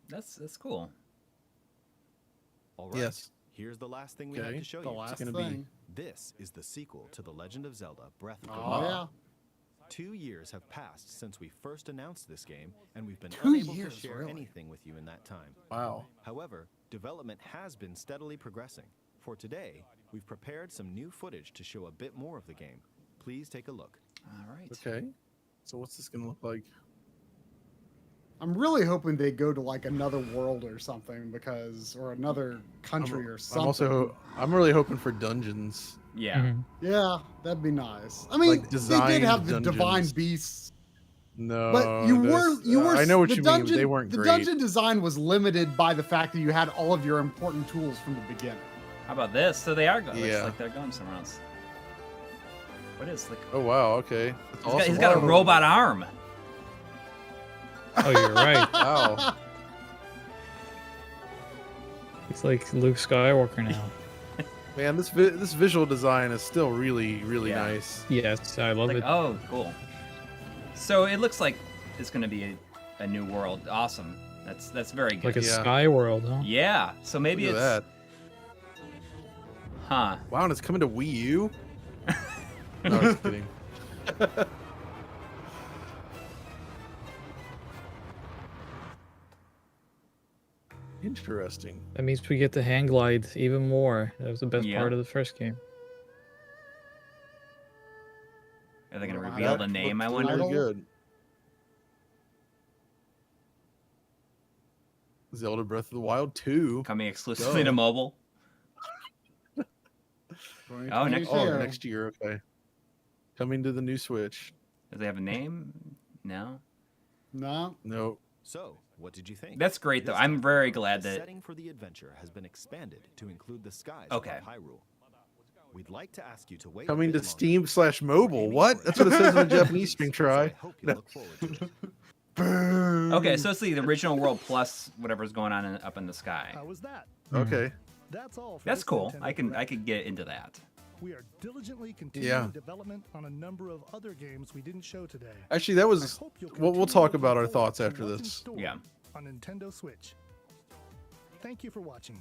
That's cool. All right. Yes. Here's the last thing we have Okay. to show The you. last gonna be- thing. This is the sequel to The Legend of Zelda Breath of the Oh Wild. yeah. 2 years have passed since we first announced this game, and we've been 2 unable years, to share really? anything with you in that time. Wow. However, development has been steadily progressing. For today, we've prepared some new footage to show a bit more of the game. Please take a look. All right. Okay. So what's this gonna look like? I'm really hoping they go to like another world or something or another country or something. I'm really hoping for dungeons. Yeah. Mhm. Yeah, that'd be nice. I mean, Like they did have the designed divine dungeons. beasts, No, but you were. I know what the you dungeon, mean. But they weren't the great. dungeon design was limited by the fact that you had all of your important tools from the beginning. How about this? So they are going. Looks Yeah. like they're going somewhere else. What is like? Oh wow. Okay. That's He's got a awesome. robot arm. Oh, you're right. Wow. He's like Luke Skywalker now. Man, this visual design is still really Yeah. nice. Yes, I love Like, it. oh, cool. So it looks like it's going to be a new world. Awesome. That's very good. Like a Yeah. sky world, huh? Yeah. So maybe Look it's at huh. that. Wow, and it's coming to Wii U? No, I'm just kidding. Interesting. That means we get to hang glide even more. That was the best Yeah. part of the first game. Are they going to Wow, reveal that the name? I looks wonder. Really Title? good. Zelda Breath of the Wild 2. Coming exclusively Duh. to mobile. Oh, next 2022. year. Next year, okay. Coming to the new Switch. Does they have a name? No. No. No. So, what did you think? That's great, though. This I'm time very around, glad the that. setting for the adventure has been expanded to include the skies Okay. of Hyrule. We'd like to ask you to wait. a Coming bit to longer. Steam/mobile. Aiming What? for That's what it says in the exclusive Japanese string release, so I try. hope you No. look forward to it. Boom. Okay, so it's the original world plus whatever's going on up in the sky. How was that? Okay. That's all. For That's this cool. Nintendo I Direct. could get into that. We are diligently continuing Yeah. development on a number of other games we didn't show today. Actually, that I was. hope you'll We'll continue talk looking about our forward thoughts to after what's in this. store Yeah. On Nintendo Switch. Thank you for watching.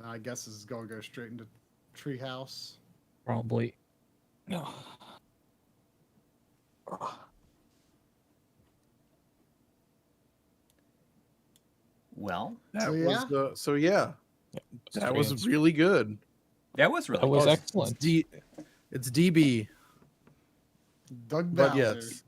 I guess this is going to go straight into Treehouse. Probably. Well, That So, was yeah. so yeah. That was really good. that was really That was cool. excellent. It's DB, Doug but Bowser. yes.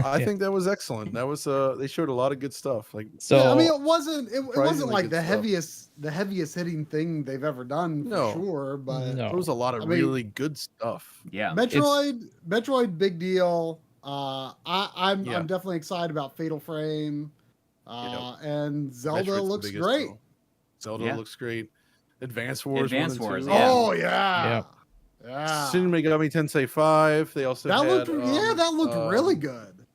I think that was excellent. That was they showed a lot of good stuff. Like So Yeah, I mean, it wasn't Surprisingly like good the stuff. heaviest hitting thing they've ever done for No. sure. But No. there was a lot of I mean- really good stuff. Yeah. Metroid, big deal. I'm Yeah. definitely excited about Fatal Frame. And Zelda Metroid's the looks biggest, great. though. Zelda Yeah. looks great. Advance Wars. Advance 1 and Wars, 2. yeah. Oh yeah. Yeah. Shin Megami Tensei 5. They also That had, looked that looked really good.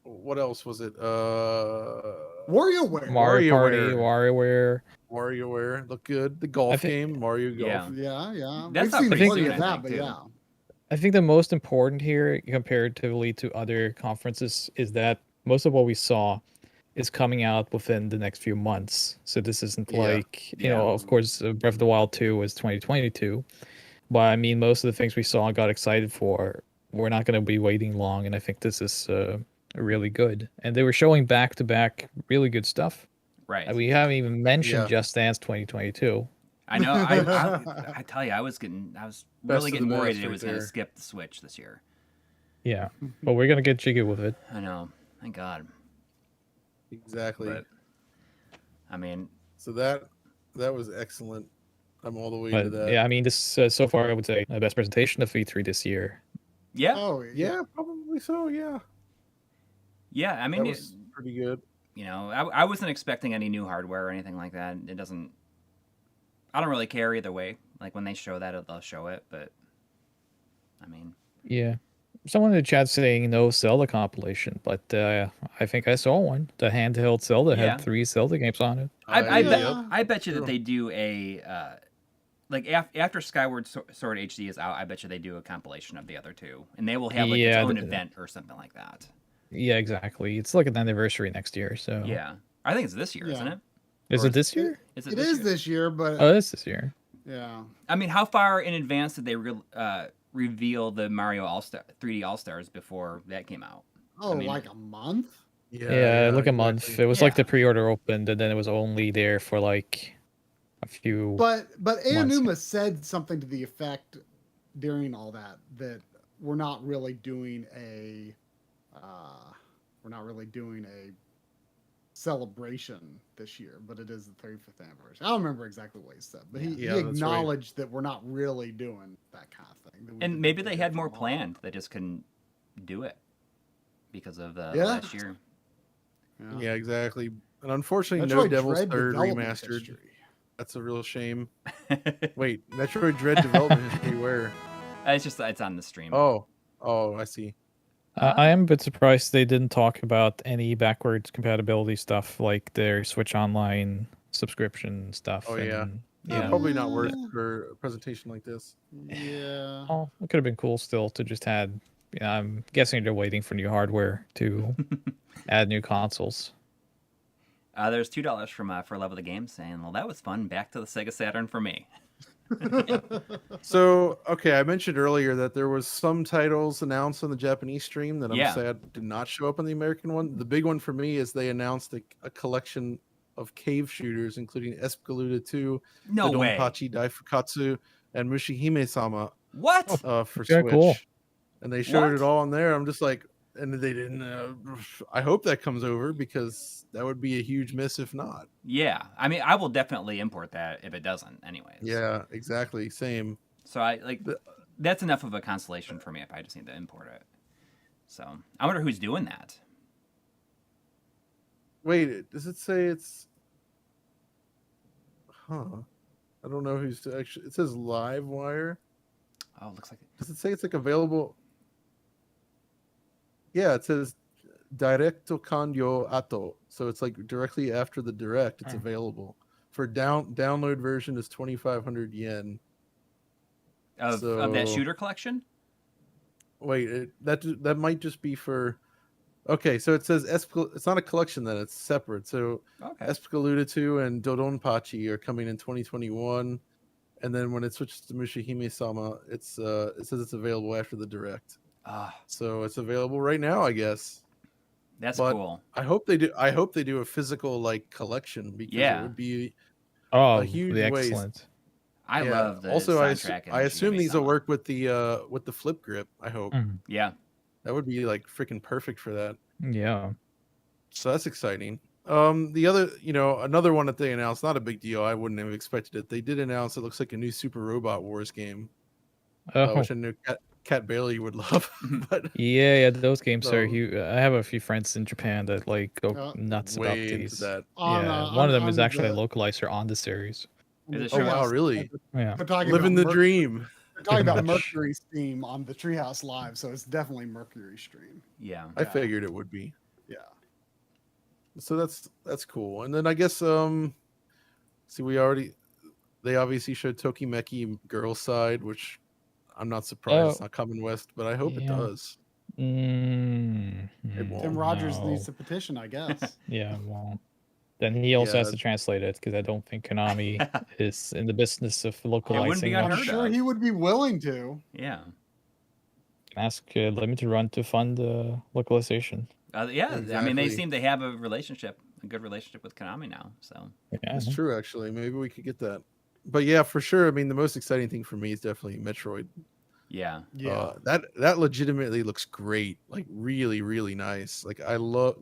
What else was it? WarioWare. Mario Party, WarioWare. WarioWare. WarioWare looked good. The golf think- game, Mario Golf. Yeah. Yeah. That's We've not seen pretty plenty soon, of I that, think, but too. yeah. I think the most important here, comparatively to other conferences, is that most of what we saw is coming out within the next few months. So this isn't Yeah. like, you know, of course, Breath of the Wild 2 was 2022. But I mean, most of the things we saw and got excited for, we're not going to be waiting long. And I think this is really good. And they were showing back to back really good stuff. Right. And we haven't even mentioned Yeah. Just Dance 2022. I know. I tell you, I was really of getting the worried best that it right was going to there. skip the Switch this year. Yeah. But we're going to get jiggy with it. I know. Thank God. Exactly. But I mean, So that was excellent. I'm all the way But to that. yeah, I mean, this so far, I would say the best presentation of E3 this year. yeah, Oh Yeah, probably so. Yeah, yeah. I mean, that was pretty good. you know, I wasn't expecting any new hardware or anything like that. It doesn't. I don't really care either way. Like when they show that, they'll show it. But I mean, Yeah. Someone in the chat saying no Zelda compilation, but I think I saw one. The handheld Zelda Yeah. had 3 Zelda games on it. I bet you that True. they do a like after Skyward Sword HD is out. I bet you they do a compilation of the other two, and they will have like its Yeah, own the- event or something like that. Yeah, exactly. It's like an anniversary next year. So Yeah, I think it's this year, isn't Yeah. it? is Or it this year? Is It this is year? this year, but Oh, it's this year. yeah. I mean, how far in advance did they reveal the Mario 3D All Stars before that came out? Oh, mean- like a month? Yeah, like a month. exactly. It was like Yeah. the pre-order opened, and then it was only there for like a few. But Months. Aonuma said something to the effect during all that we're not really doing a celebration this year, but it is the 35th anniversary. I don't remember exactly what he said, but he Yeah, that's right. acknowledged that we're not really doing that kind of thing. that we And did- maybe we they did had for more a while. planned. They just couldn't do it because of the Yeah. last year. Yeah, exactly. And unfortunately, Metroid no Devil's Dread Third development remastered. history. That's a real shame. Wait, Metroid Dread development history where? It's on the stream. Oh, I see. I am a bit surprised they didn't talk about any backwards compatibility stuff like their Switch Online subscription stuff. Oh yeah, yeah. probably not worth for a presentation like this. Yeah. Oh, it could have been cool still to just had. I'm guessing they're waiting for new hardware to add new consoles. There's $2 from for Love of the Game saying, "Well, that was fun. Back to the Sega Saturn for me." So, okay, I mentioned earlier that there was some titles announced on the Japanese stream that I'm sad did not show up on the American one. The big one for me is they announced a collection of cave shooters, including Escaluda 2, No way. Donpachi Daifukatsu, and Mushihime-sama. What? For Switch. Cool. And they showed it all in there. I'm just like, and they didn't. I hope that comes over because that would be a huge miss if not. Yeah, I mean, I will definitely import that if it doesn't, anyways. Yeah, exactly. Same. So that's enough of a consolation for me if I just need to import it. So I wonder who's doing that. Wait, does it say it's? Huh. I don't know who's actually. It says Livewire. Oh, it looks like it. Does it say it's like available? Yeah, it says Directo Kanyo Ato. So it's like directly after the direct, it's available. For download version is 2,500 yen. Of that shooter collection? Wait, that might just be for. Okay, so it says it's not a collection then, it's separate. So Escaluda 2 and Dodonpachi are coming in 2021. And then when it switches to Mushihime-sama, it says it's available after the direct. So it's available right now, I guess. That's cool. I hope they do. I hope they do a physical collection because it would be a huge waste. Excellent. I love the also. soundtrack I assume these will work with the flip grip. I hope. Yeah, that would be freaking perfect for that. Yeah. So that's exciting. The other, another one that they announced, not a big deal. I wouldn't have expected it. They did announce it looks like a new Super Robot Wars game, which I knew Cat Bailey would love. But yeah, those games are huge. I have a few friends in Japan that go nuts about these. That. One of them is actually a localizer on the series. Oh wow, really? Yeah, living the dream. We're talking about Mercury Stream on the Treehouse Live, so it's definitely Mercury Stream. Yeah, I figured it would be. Yeah. So that's cool. And then I guess they obviously showed Tokimeki Girls Side, which I'm not surprised it's not coming west, but I hope it does. It won't. Tim Rogers needs to petition, I guess. Yeah, well, then he also has to translate it because I don't think Konami is in the business of localizing. I'm sure he would be willing to. Yeah. Ask Limited Run to fund the localization. Exactly. I mean, they seem to have a good relationship with Konami now. So that's true. Actually, maybe we could get that. But yeah, for sure. I mean, the most exciting thing for me is definitely Metroid. Yeah. That legitimately looks great. Really, really nice. I love.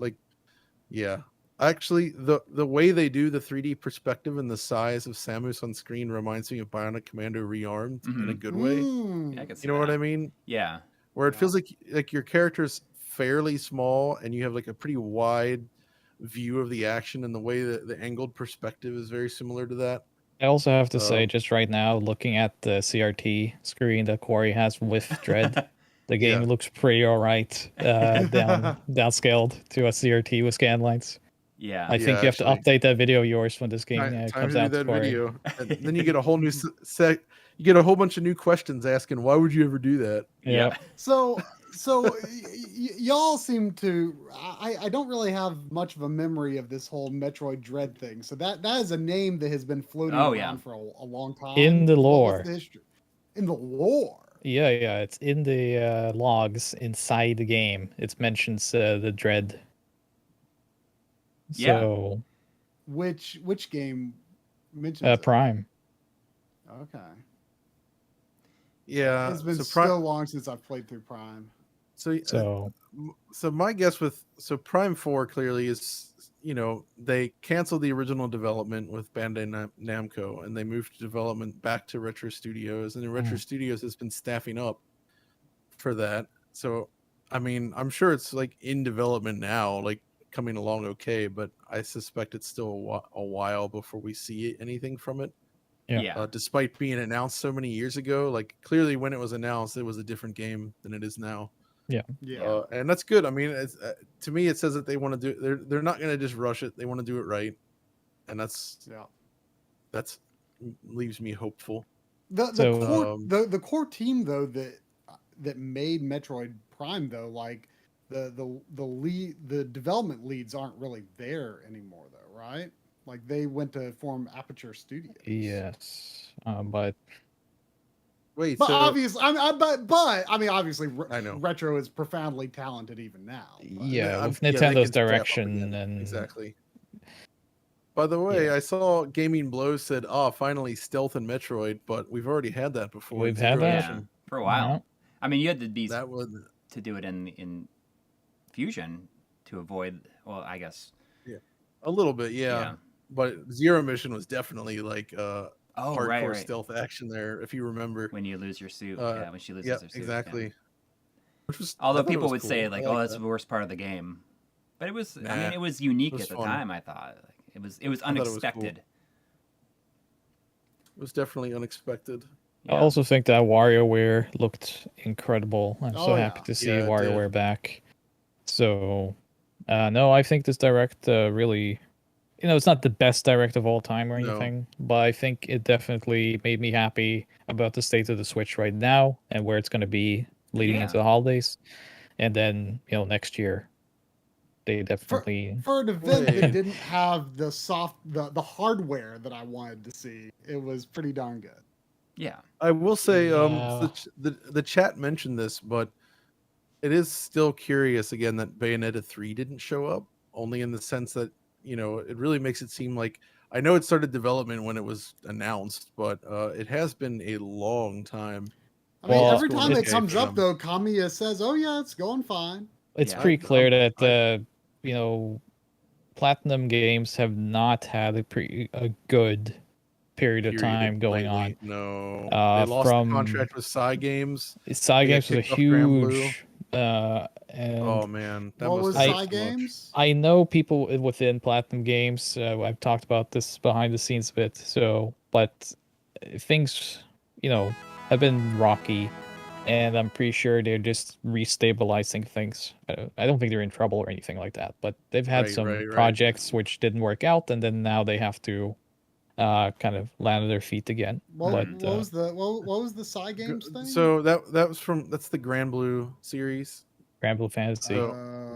Yeah. Actually, the way they do the 3D perspective and the size of Samus on screen reminds me of Bionic Commando Rearmed in a good way. Yeah, I can see you know what I mean? Yeah. Where it feels like your character's fairly small and you have a pretty wide view of the action, and the way that the angled perspective is very similar to that. I also have to say, just right now, looking at the CRT screen that Coury has with Dread, the game looks pretty alright, downscaled to a CRT with scan lines. Yeah, I think you have to update that video of yours when this game comes out. That video. And then you get a whole new set. You get a whole bunch of new questions asking, "Why would you ever do that?" Yeah. So y'all seem to. I don't really have much of a memory of this whole Metroid Dread thing. So that is a name that has been floating around for a long time. In the lore. In the lore. Yeah, it's in the logs inside the game. It mentions the Dread. So, which game mentions Prime? Okay. Yeah, it's been so long since I've played through Prime. So my guess with Prime 4 clearly is, they canceled the original development with Bandai Namco and they moved development back to Retro Studios, and then Retro Studios has been staffing up for that. So, I mean, I'm sure it's in development now, coming along okay, but I suspect it's still a while before we see anything from it. Yeah. Despite being announced so many years ago, like clearly when it was announced, it was a different game than it is now. Yeah. And that's good. I mean, it's, to me, it says that they want to do. They're not going to just rush it. They want to do it right, and that's leaves me hopeful. The core team though that made Metroid Prime though, like the development leads aren't really there anymore though, right? Like they went to form Aperture Studios. Yes, but wait. But so, obviously, obviously, I know Retro is profoundly talented even now. But. Yeah, with Nintendo's direction and exactly. By the way, I saw Gaming Blow said, "Oh, finally Stealth and Metroid," but we've already had that before. We've had that for a while. Yeah. I mean, you had to be to do it in Fusion to avoid. Well, I guess. Yeah, a little bit, yeah. But Zero Mission was definitely like hardcore stealth action there, if you remember. When you lose your suit, when she loses her suit. Exactly. Yeah. Which was, although people would cool. say like, "Oh, that's the worst part of the game," but it was. Nah, I mean, it was unique at the time. I thought it was unexpected. It was definitely unexpected. I also think that WarioWare looked incredible. I'm so happy to see WarioWare back. So, no, I think this Direct really, it's not the best Direct of all time or anything, but I think it definitely made me happy about the state of the Switch right now and where it's going to be leading into the holidays. And then, next year, they definitely... For an event that didn't have the hardware that I wanted to see, it was pretty darn good. Yeah. I will say, the chat mentioned this, but it is still curious again that Bayonetta 3 didn't show up, only in the sense that, it really makes it seem like, I know it started development when it was announced, but it has been a long time. I mean, every time it comes up, though, Kamiya says, "Oh yeah, it's going fine." It's pretty clear that Platinum Games have not had a good period of time going on. No, they lost the contract with Games. Games was a huge. Oh man, what was Games? I know people within Platinum Games. I've talked about this behind the scenes a bit. So, but things, have been rocky, and I'm pretty sure they're just restabilizing things. I don't think they're in trouble or anything like that, but they've had some projects which didn't work out, and then now they have to kind of land on their feet again. What was the Games thing? So that's the Grand Blue series. Grand Blue Fantasy.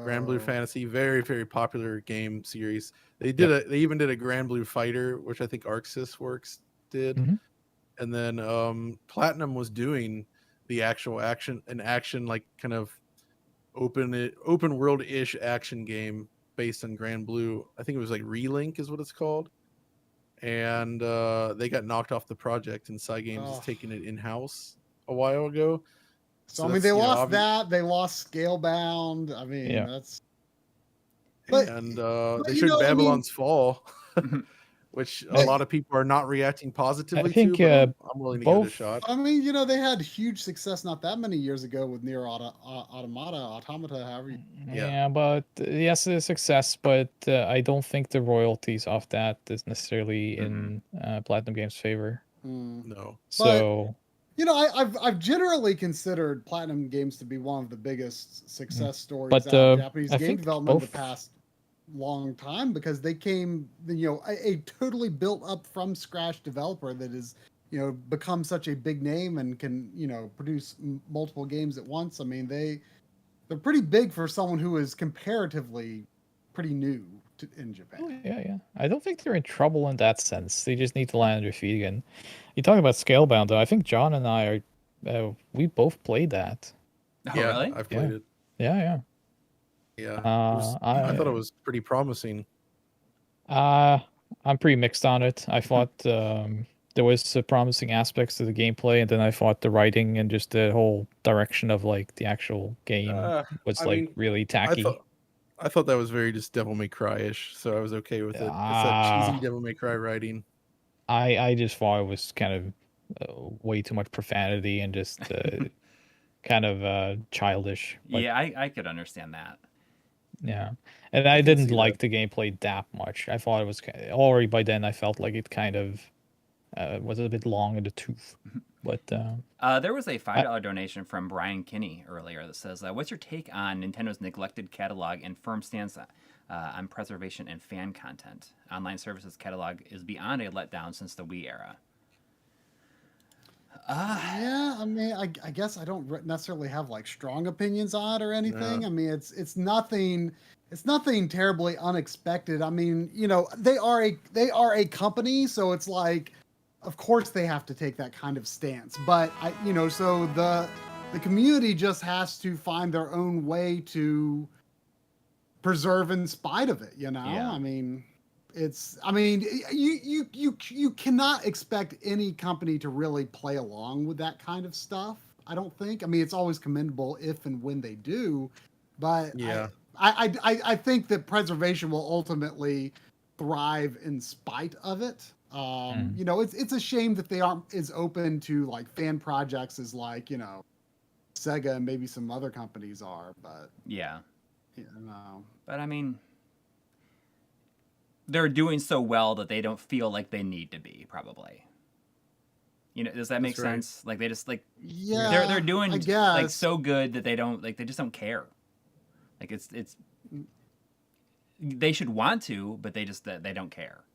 Grand Blue Fantasy, very very popular game series. They even did a Grand Blue Fighter, which I think Arxis Works did. Mm-hmm. And then Platinum was doing the actual action like kind of open world-ish action game based on Grand Blue. I think it was like Relink is what it's called. And they got knocked off the project, and Games is taking it in-house a while ago. So I mean, they lost that. They lost Scalebound. I mean, that's. But, they showed Babylon's Fall, which a lot of people are not reacting positively to. I'm willing to give it a shot. I mean, they had huge success not that many years ago with Nier Automata, however. Yeah, but yes, it is success, but I don't think the royalties off that is necessarily in Platinum Games' favor. No. So. I've generally considered Platinum Games to be one of the biggest success stories out of Japanese game development in the past long time, because they came, a totally built up from scratch developer that is, become such a big name and can, produce multiple games at once. I mean, they're pretty big for someone who is comparatively pretty new in Japan. Oh, yeah. I don't think they're in trouble in that sense. They just need to land on their feet again. You talk about Scalebound, though. I think John and I we both played that. Oh, really? I've played it. Yeah. I thought it was pretty promising. I'm pretty mixed on it. I thought there was promising aspects to the gameplay, and then I thought the writing and just the whole direction of like the actual game was really tacky. I thought that was very just Devil May Cry-ish, so I was okay with it. It's that cheesy Devil May Cry writing. I just thought it was kind of way too much profanity and just kind of childish. But, yeah, I could understand that. Yeah, and I didn't like the gameplay that much. I thought it was already by then. I felt like it kind of Was a bit long in the tooth. But there was a $5 donation from Brian Kinney earlier that says, "What's your take on Nintendo's neglected catalog and firm stance on preservation and fan content? Online services catalog is beyond a letdown since the Wii era." Yeah, I mean, I guess I don't necessarily have like strong opinions on it or anything. I mean, it's nothing terribly unexpected. I mean, you know, they are a company, so it's like, of course they have to take that kind of stance. But so the community just has to find their own way to preserve in spite of it. You know, Yeah. I mean. You cannot expect any company to really play along with that kind of stuff. I don't think. I mean, it's always commendable if and when they do, but Yeah. I think that preservation will ultimately thrive in spite of it. You know, it's a shame that they aren't as open to like fan projects as like, you know, Sega and maybe some other companies are, but Yeah. you know. But I mean, they're doing so well that they don't feel like they need to be, probably. You know, does that make That's right. sense? Like they just like Yeah, they're doing I like guess. so good that they just don't care. Like it's they should want to, but they don't care.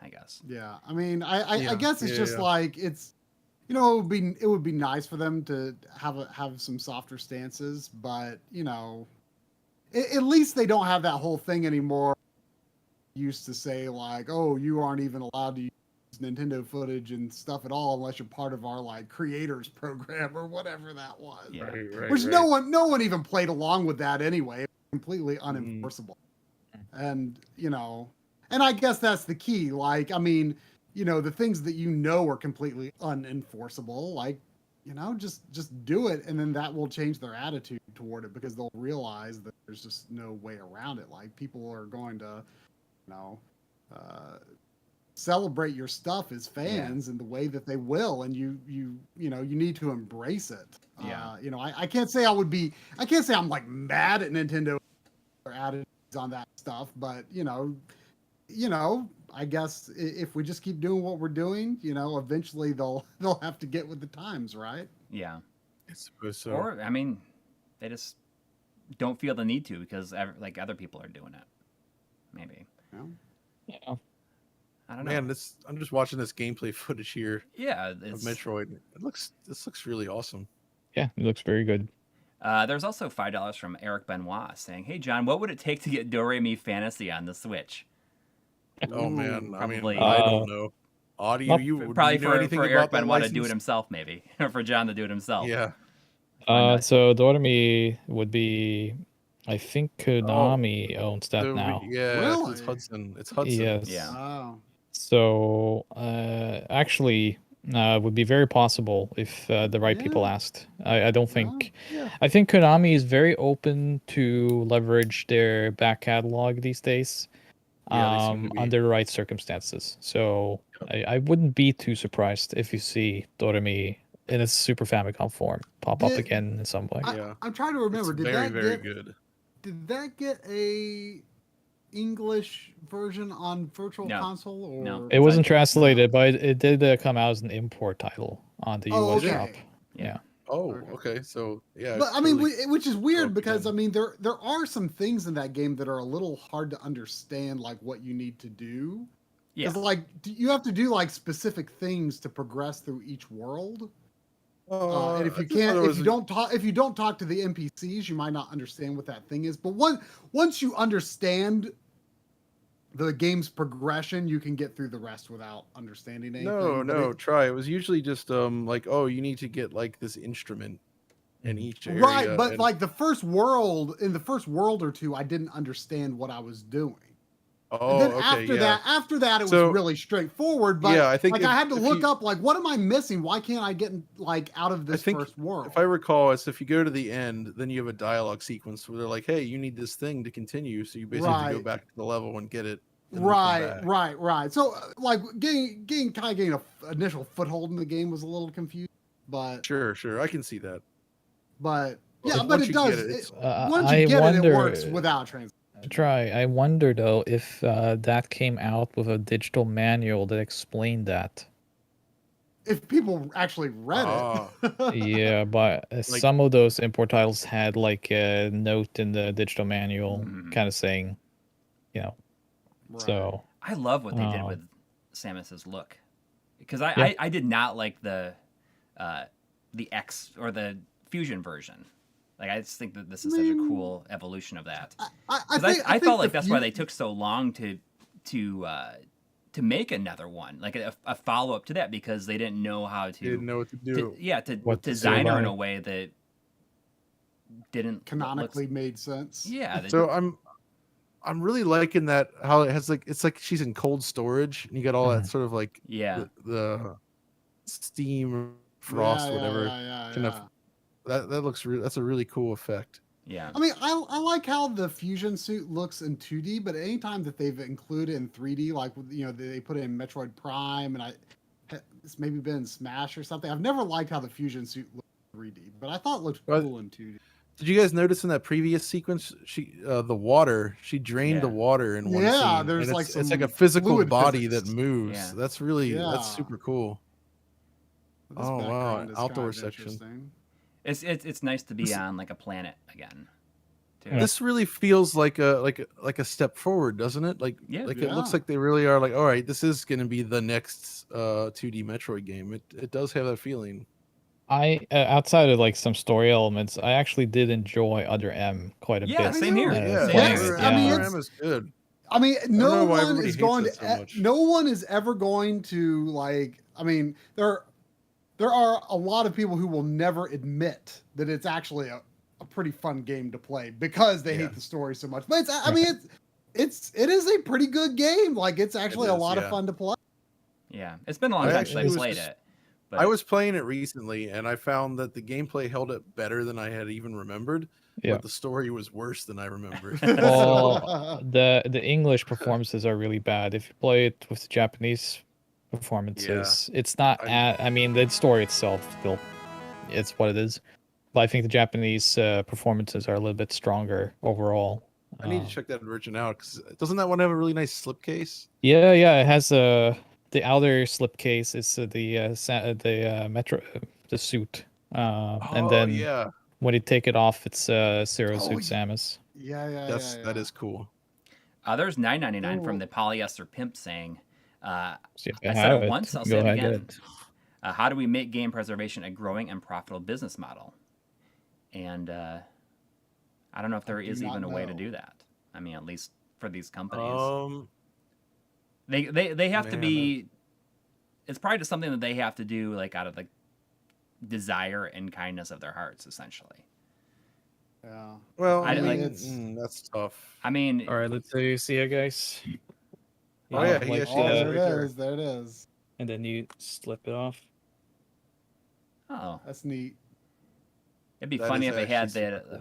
I guess. Yeah, I mean, I Yeah, guess it's yeah, just yeah. like it would be nice for them to have some softer stances, but you know, at least they don't have that whole thing anymore. Used to say like, oh, you aren't even allowed to use Nintendo footage and stuff at all unless you're part of our like creators program or whatever that was. Yeah. Right, Which right. no one even played along with that anyway. Completely unenforceable. And you know, and I guess that's the key. Like, I mean, you know, the things that you know are completely unenforceable, like, you know, just do it, and then that will change their attitude toward it because they'll realize that there's just no way around it. Like, people are going to, you know, celebrate your stuff as fans in the way that they will, and you know, you need to embrace it. Yeah. You know, I can't say I can't say I'm like mad at Nintendo or attitudes on that stuff, but you know, I guess if we just keep doing what we're doing, you know, eventually they'll have to get with the times, right? Yeah. I suppose so. Or I mean, they just don't feel the need to because like other people are doing it. Maybe. yeah, I don't know. Man, I'm just watching this gameplay footage here Yeah. of It's, Metroid. This looks really awesome. it looks very good. There's also $5 from Eric Benoit saying, "Hey John, what would it take to get Do Re Mi Fantasy on the Switch?" Oh man, I mean, probably- I don't know. Audio, Well, you Probably do you know for anything Eric about that Benoit to do it license? himself, maybe, or for John to do it himself. Yeah. So Doremi would be, I think Konami owns that Yeah, now. it's Really? Hudson. It's Hudson. Yes. Yeah. Wow. So actually, would be very possible if the right people asked. I don't think. Yeah. I think Konami is very open to leverage their back catalog these days, Yeah, they seem to be. under the right circumstances. So I wouldn't be too surprised if you see Doremi in its Super Famicom form pop up Did- again in some way. Yeah. I'm trying to remember. It's Did very, that very get good. did that get a English version on Virtual No. Console? Or No. It wasn't translated, but it did come out as an import title on the Oh, US okay. shop. Yeah. Oh, Okay. okay. So yeah. But it's I mean, totally- which is weird up because I again. mean, there are some things in that game that are a little hard to understand, like what you need to do. Yeah. Because like you have to do like specific things to progress through each world. And if I you just thought can't, it was- if you don't talk to the NPCs, you might not understand what that thing is. But once you understand the game's progression, you can get through the rest without understanding anything. No, But no, try. It was usually just like, oh, you need to get like this instrument in each area. right, but and- like in the first world or two, I didn't understand what I was doing. oh, And then okay, after that, it was So- really straightforward. But yeah, I think like if- I had to if look you- up like what am I missing? Why can't I get like out of this think first world? If I recall, it's if you go to the end, then you have a dialogue sequence where they're like, "Hey, you need this thing to continue," so you basically have to go Right. back to the level and get it. and then come back. Right. So like getting an initial foothold in the game was a little confusing, but Sure, I can see that. yeah, Like, but once it you does. get it, it's- Once you I get it, wonder- it works without translation. Try. I wonder though if that came out with a digital manual that explained that. If people actually read it. Yeah, but some of those import titles had like a note in the digital manual, kind of saying, you know. Right. So I love what they did with Samus's look, because I did not like the X or the Fusion version. Like, I just think that this is such a cool evolution of that. I felt like that's why they took so long to make another one, like a follow up to that, because they didn't know how to. Didn't know what to do. To design her in a way that didn't canonically made sense. Yeah. So I'm really liking that, how it has it's like she's in cold storage and you got all that sort of like the steam frost whatever that looks that's a really cool effect. Yeah. I mean, I like how the fusion suit looks in 2D, but anytime that they've included in 3D, like, you know, they put it in Metroid Prime, and it's maybe been in Smash or something. I've never liked how the fusion suit looked in 3D, but I thought it looked cool in 2D. Did you guys notice in that previous sequence, she drained the water in one scene? Yeah, there's it's like a physical body that moves. Yeah. That's really that's super cool. This background is outdoor kind of section. interesting. It's nice to be on like a planet again. Too. This really feels like a step forward, doesn't it? Like it looks like they really are like, all right, this is going to be the next 2D Metroid game. It does have that feeling. I outside of like some story elements, I actually did enjoy Other M quite a bit. Yeah, same here. I mean, Other M is good. I mean, no one is ever going to like. I mean, there are a lot of people who will never admit that it's actually a pretty fun game to play because they hate the story so much. But it is a pretty good game. Like, it's actually a lot of fun to play. Yeah, it's been a long time since I played it. But I was playing it recently, and I found that the gameplay held up better than I had even remembered. Yeah. But the story was worse than I remembered. Well, the English performances are really bad. If you play it with the Japanese performances, it's not. I mean, the story itself still, it's what it is. But I think the Japanese performances are a little bit stronger overall. I need to check that version out, because doesn't that one have a really nice slipcase? Yeah, it has the outer slipcase is the metro the suit, and then when you take it off, it's Zero Suit Samus. That is cool. There's $9.99 from the Polyester Pimp saying, I said it once, I'll say it again. How do we make game preservation a growing and profitable business model? And I don't know if there is even a way to do that. I mean, at least for these companies. They have to be. It's probably just something that they have to do, like, out of the desire and kindness of their hearts, essentially. Yeah. Well, that's tough. I mean, all right, let's see you guys. There it is. And then you slip it off. Oh, that's neat. It'd be funny if they had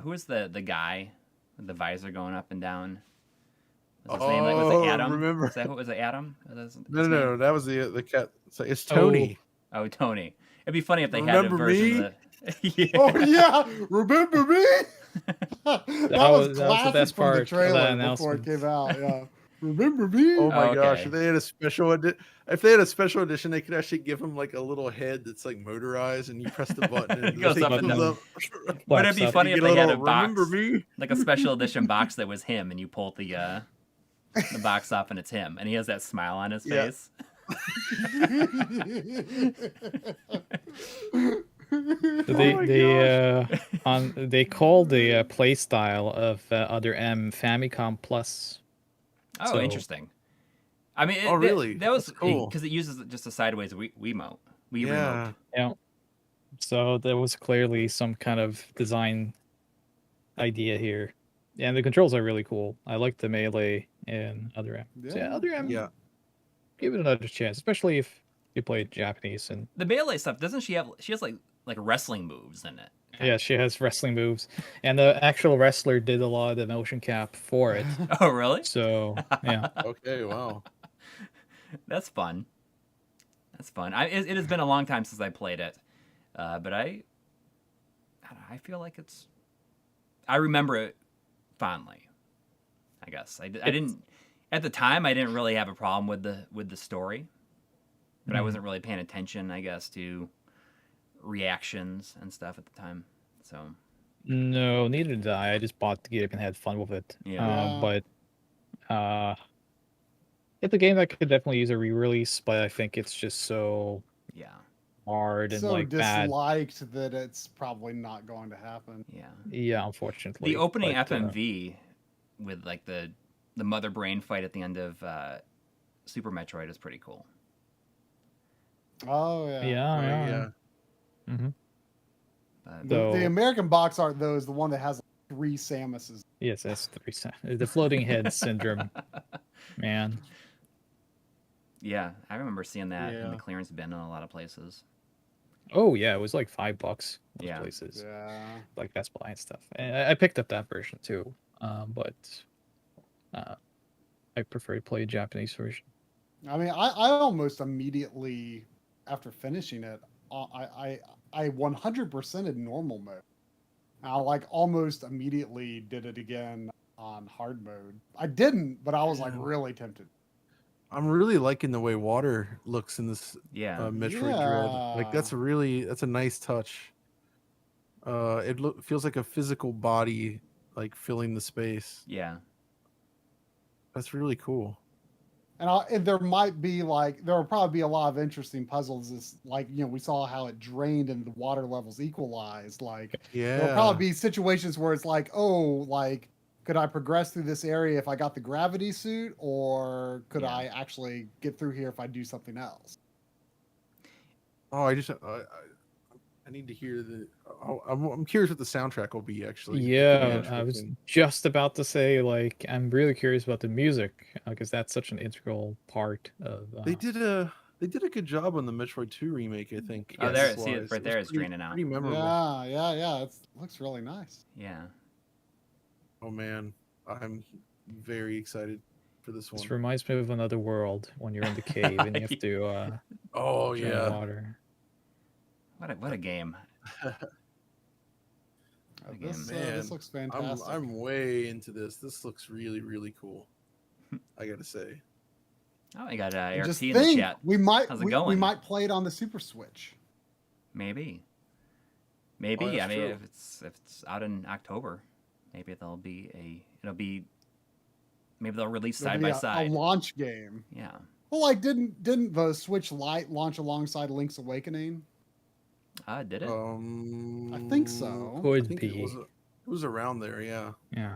who was the guy with the visor going up and down? Was his name, was it Adam? Remember? Was it Adam? No, that was the cat. It's Tony. Oh, Tony. It'd be funny if they had a version of the... Oh, yeah. Remember me? that was the best part of the trailer before it came out. Yeah. Remember me? Oh my gosh! If they had a special edition, they could actually give him like a little head that's like motorized, and you press the button and it goes up and down. Would it be funny if they had a box, like a special edition box that was him, and you pull the box off and it's him, and he has that smile on his face. They call the play style of Other M Famicom Plus. Oh, so interesting. I mean, really? That was cool because it uses just a sideways Wiimote. Yeah. So there was clearly some kind of design idea here, and the controls are really cool. I like the melee in Other M. Other M. Yeah. Give it another chance, especially if you play Japanese. And the melee stuff, doesn't she have? She has like wrestling moves in it. Yeah, she has wrestling moves, and the actual wrestler did a lot of the motion cap for it. Oh, really? So yeah. Okay, wow. That's fun. That's fun. It has been a long time since I played it, but I feel like I remember it fondly. I guess I didn't at the time. I didn't really have a problem with the story, but I wasn't really paying attention, I guess, to reactions and stuff at the time. So No, neither did I. I just bought the game and had fun with it. Yeah. But it's a game that could definitely use a re-release, but I think it's just so hard and so like bad. disliked that it's probably not going to happen. Yeah, unfortunately. The opening but, FMV with like the mother brain fight at the end of Super Metroid is pretty cool. Oh yeah. Yeah. Mm-hmm. The American box art though is the one that has 3 Samuses. Yes, that's the floating head syndrome. Man. Yeah, I remember seeing that in the clearance bin in a lot of places. Oh yeah, it was like $5 most places. Yeah. Like Best Buy and stuff. And I picked up that version too. But I prefer to play a Japanese version. I mean, I almost immediately after finishing it, I 100%ed normal mode. I like almost immediately did it again on hard mode. I didn't, but I was like really tempted. I'm really liking the way water looks in this Metroid Dread. Like that's a nice touch. It feels like a physical body like filling the space. Yeah. That's really cool. And there might be there will probably be a lot of interesting puzzles. Is like, you know, we saw how it drained and the water levels equalized. Like, there'll probably be situations where it's like, oh, like, could I progress through this area if I got the gravity suit, or could I actually get through here if I do something else? Oh, I need to hear the. I'm curious what the soundtrack will be actually. Yeah, I was just about to say, like, I'm really curious about the music because that's such an integral part of. They did a good job on the Metroid 2 remake, I think. Oh, there, see it right there. It's draining out. Pretty memorable. Yeah. It looks really nice. Yeah. Oh man, I'm very excited for this one. This reminds me of Another World when you're in the cave and you have to. Oh yeah. Water. What a game. This looks fantastic. I'm way into this. This looks really, really cool. I gotta say. Oh, I got ART Just in the chat. We might How's it going? we might play it on the Super Switch. Maybe. Oh, I mean, true. if it's out in October, maybe maybe they'll release side by side. A launch game. Yeah. Well, like didn't the Switch Lite launch alongside Link's Awakening? Did it? I think so. Could It be. was around there, yeah. Yeah.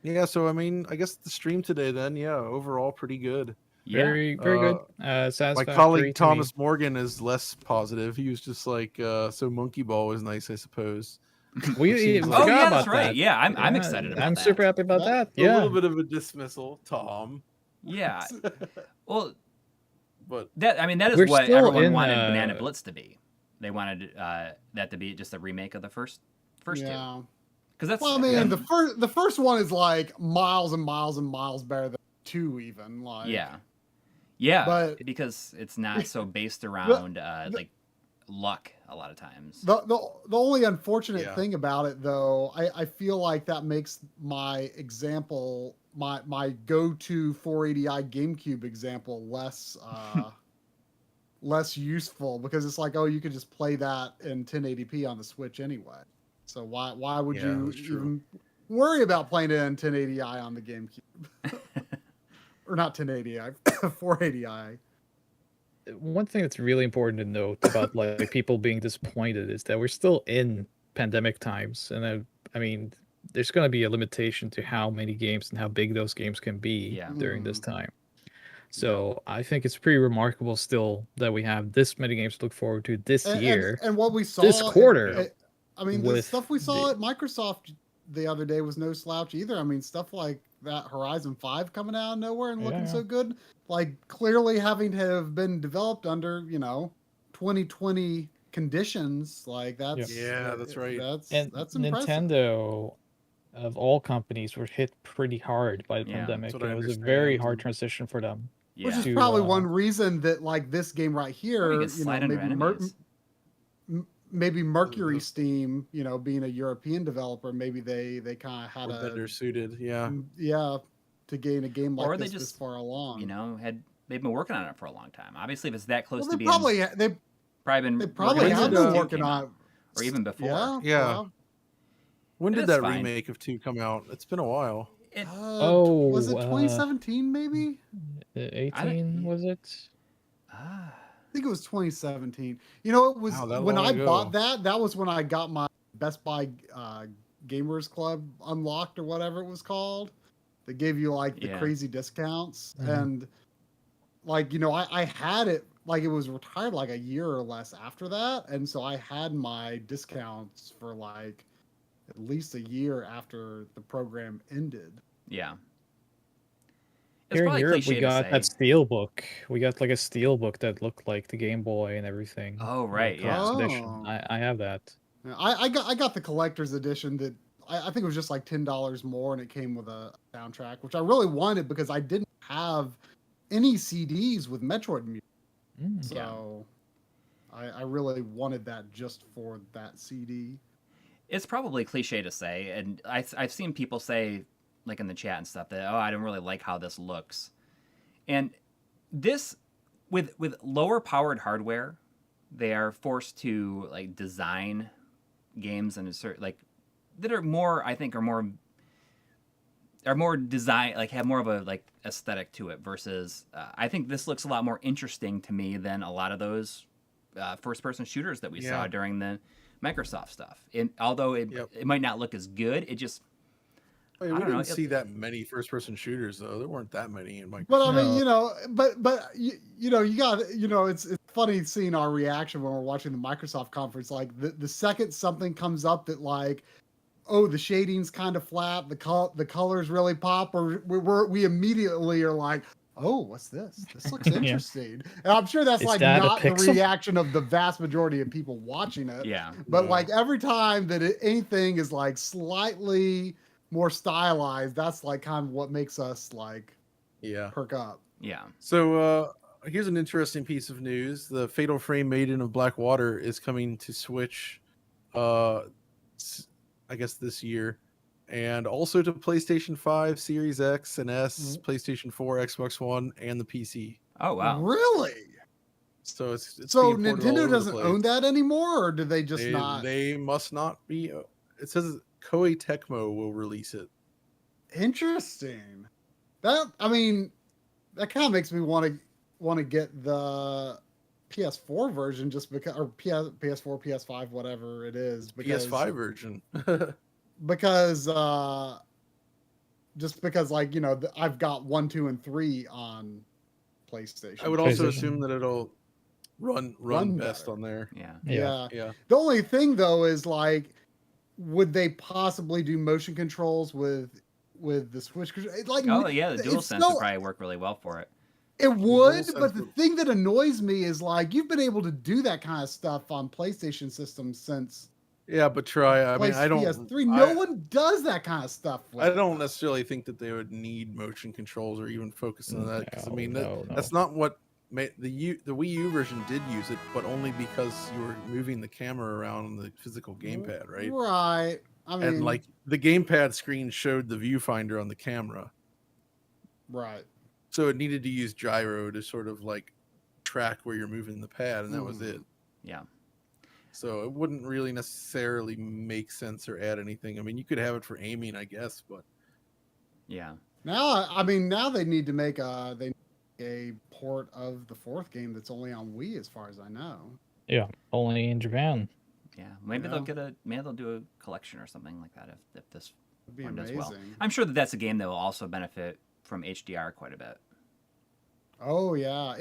Yeah, so I mean, I guess the stream today then, overall pretty good. Yeah. Very good. My Satisfactory. colleague Thomas Morgan is less positive. He was just like, so Monkey Ball was nice, I suppose. We Oh, forgot yeah, about that's right. that. Yeah, I'm excited about I'm that. super happy about that. A Yeah. little bit of a dismissal, Tom. Yeah. Well, but that is We're what still everyone in, wanted Banana Blitz to be. They wanted that to be just a remake of the first two. Because that's the first one is like miles and miles and miles better than 2 even. Like but because it's not so based around like luck a lot of times. The only unfortunate thing about it though, I feel like that makes my example my go-to 480i GameCube example less useful, because it's like, oh, you could just play that in 1080p on the Switch anyway. So why would you even worry about playing it in 1080i on the GameCube? Or not 1080i, 480i. One thing that's really important to note about like people being disappointed is that we're still in pandemic times, and I mean, there's going to be a limitation to how many games and how big those games can be during this time. So I think it's pretty remarkable still that we have this many games to look forward to this year. And what we saw this quarter. I mean, the stuff we saw at Microsoft the other day was no slouch either. I mean, stuff like that Horizon 5 coming out of nowhere and looking so good, like clearly having to have been developed under, 2020 conditions. Like that's that's right. That's impressive. Nintendo, of all companies, were hit pretty hard by the pandemic. And it was a very hard transition for them. Which is maybe Mercury Steam, being a European developer, maybe they kind of had better suited, to gain a game like or this they just far along. They've been working on it for a long time. Obviously, if it's that close to they being, probably have have been working on it, or even before. Yeah. When did that fine. remake of 2 come out? It's been a while. Was it 2017 maybe? 18 was it? I think it was 2017. It was when I bought that. That was when I got my Best Buy Gamers Club unlocked or whatever it was called. They gave you like the crazy discounts and I had it like it was retired like a year or less after that, and so I had my discounts for like at least a year after the program ended. Yeah. Here in Europe, we got that Steelbook. We got like a Steelbook that looked like the Game Boy and everything. Oh, right, yeah. Edition. I have that. I got the collector's edition that I think it was just like $10 more, and it came with a soundtrack, which I really wanted because I didn't have any CDs with Metroid music. So I really wanted that just for that CD. It's probably cliche to say, and I've seen people say, like in the chat and stuff, that I don't really like how this looks. And this, with lower powered hardware, they are forced to like design games and that are more, I think, are more design, like have more of a like aesthetic to it versus I think this looks a lot more interesting to me than a lot of those first person shooters that we saw during the Microsoft stuff. And although it might not look as good, it just we didn't see that many first-person shooters though. There weren't that many in Microsoft. But I mean, you got it's funny seeing our reaction when we're watching the Microsoft conference. Like the second something comes up that like, oh, the shading's kind of flat, the colors really pop, or we immediately are like, oh, what's this? This looks interesting. And I'm sure that's not the reaction of the vast majority of people watching it. Yeah. But like every time that anything is like slightly more stylized, that's like kind of what makes us like perk up. Yeah. So here's an interesting piece of news. The Fatal Frame Maiden of Blackwater is coming to Switch I guess this year, and also to PlayStation 5, Series X and S, PlayStation 4, Xbox One, and the PC. Oh wow. Really? So it's so Nintendo doesn't own that anymore, or do they just not? They must not be. It says Koei Tecmo will release it. Interesting. That kind of makes me want to get the PS4 version just because, or PS4, PS5, whatever it is. Because, PS5 version. because just because like I've got 1, 2, and 3 on PlayStation. I would also assume that it'll run best on there. Yeah. The only thing though is like, would they possibly do motion controls with the Switch? Like, the DualSense would probably work really well for it. It would, but the thing that annoys me is like you've been able to do that kind of stuff on PlayStation systems since. Yeah, but try. I mean, I don't. PS3. No one does that kind of stuff. I don't necessarily think that they would need motion controls or even focus on that because that's not what the Wii U version did use it, but only because you were moving the camera around on the physical gamepad, right? Right. I mean, and like the gamepad screen showed the viewfinder on the camera. Right. So it needed to use gyro to sort of like track where you're moving the pad, and that was it. Yeah. So it wouldn't really necessarily make sense or add anything. I mean, you could have it for aiming, I guess, but yeah. Now they need to make a port of the 4th game that's only on Wii, as far as I know. Yeah, only in Japan. Yeah, maybe they'll do a collection or something like that if this one does well. Amazing. I'm sure that's a game that will also benefit from HDR quite a bit. Oh yeah,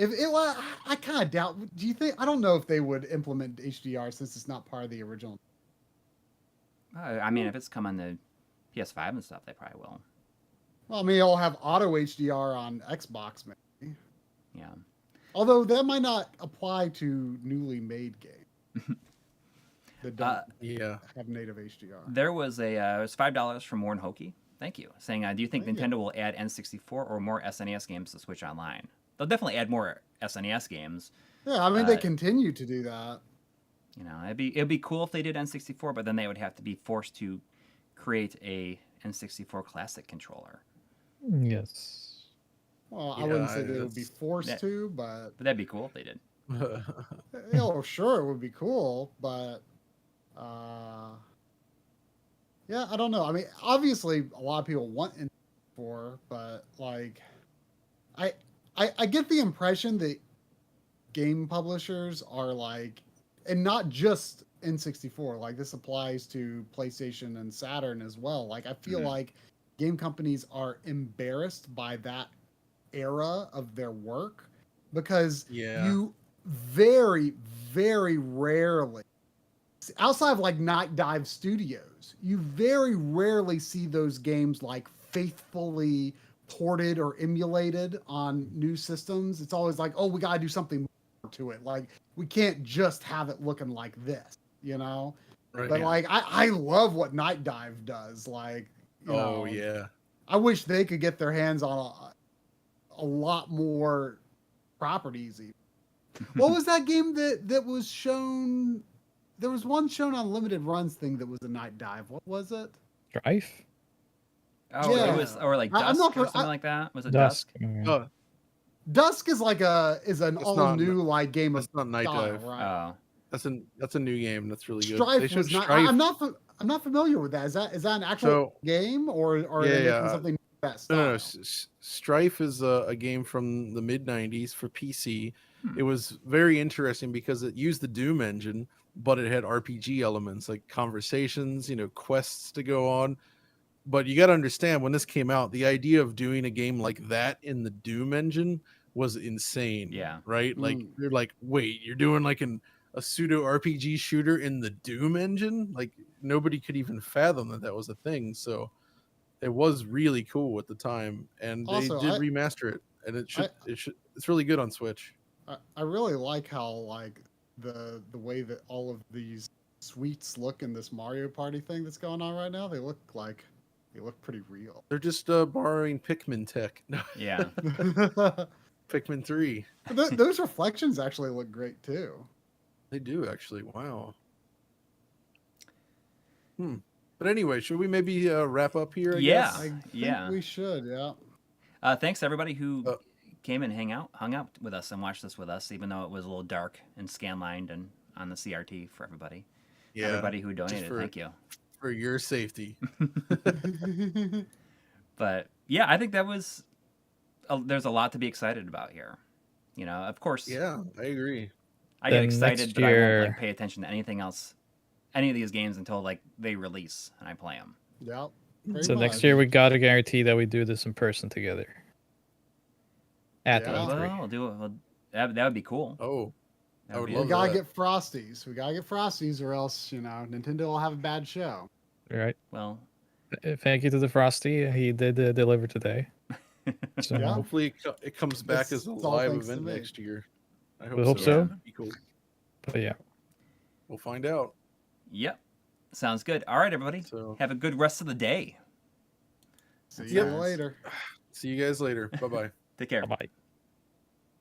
I kind of doubt. Do you think? I don't know if they would implement HDR since it's not part of the original. I mean, if it's come on the PS5 and stuff, they probably will. Well, I mean, it'll have auto HDR on Xbox, maybe. Yeah. Although that might not apply to newly made games that don't have native HDR. There was it was $5 from Warren Hokie. Thank you. Saying, do you think Nintendo will add N64 or more SNES games to Switch Online? They'll definitely add more SNES games. Yeah, I mean, they continue to do that. You know, it'd be cool if they did N64, but then they would have to be forced to create a N64 Classic controller. Yes. Well, I Yeah, wouldn't say they would be that's- forced to, but But that'd be cool if they did. oh, sure, it would be cool, but yeah, I don't know. I mean, obviously, a lot of people want N64, but like, I get the impression that game publishers are like, and not just N64, like this applies to PlayStation and Saturn as well. Like, I feel like game companies are embarrassed by that era of their work because you very, very rarely, outside of like Night Dive Studios, you very rarely see those games like faithfully ported or emulated on new systems. It's always like, oh, we got to do something more to it. Like, we can't just have it looking like this, you know? Right, but like, I love what Night Dive does. Like, you know, I wish they could get their hands on a lot more properties. Even. What was that game that was shown? There was one shown on Limited Runs thing that was a Night Dive. What was it? Strife? Oh, Yeah. it was, or like Dusk or something like that. Was it Dusk? Dusk is like an all new like game of not Night style, Dive. right? Oh, that's a new game. That's really good. Strife They showed was not. Strife. I'm not familiar with that. Is that an actual game or are they making something that style? No. Strife is a game from the mid '90s for PC. It was very interesting because it used the Doom engine, but it had RPG elements like conversations, quests to go on. But you got to understand, when this came out, the idea of doing a game like that in the Doom engine was insane. Yeah. Right? Like, you're like, wait, you're doing like a pseudo RPG shooter in the Doom engine? Like, nobody could even fathom that was a thing. So it was really cool at the time, and Also, they did remaster it, and it's really good on Switch. I really like how like the way that all of these suites look in this Mario Party thing that's going on right now. They look pretty real. They're just borrowing Pikmin tech. Yeah. Pikmin 3. Those reflections actually look great too. They do actually. Wow. But anyway, should we maybe wrap up here? I guess? I think we should. Yeah. Thanks everybody who came and hung out with us and watched this with us, even though it was a little dark and scanlined and on the CRT for everybody. Yeah. Everybody who donated, thank you. For your safety. But yeah, I think that was there's a lot to be excited about here. Of course. Yeah, I agree. I get excited, but I won't like pay attention to anything else, any of these games until like they release and I play them. Yeah. So next year we gotta guarantee that we do this in person together. At the E3. Well, we'll do it. Well, that would be cool. Oh, we gotta get Frosties. We gotta get Frosties, or else Nintendo will have a bad show. Right. Well, thank you to the Frosty. He did deliver today. So hopefully it comes back as a live event next year. I hope so. That'd be cool. But yeah, we'll find out. Yep. Sounds good. All right, everybody. Have a good rest of the day. See you later. See you guys later. Bye-bye. Take care. Bye.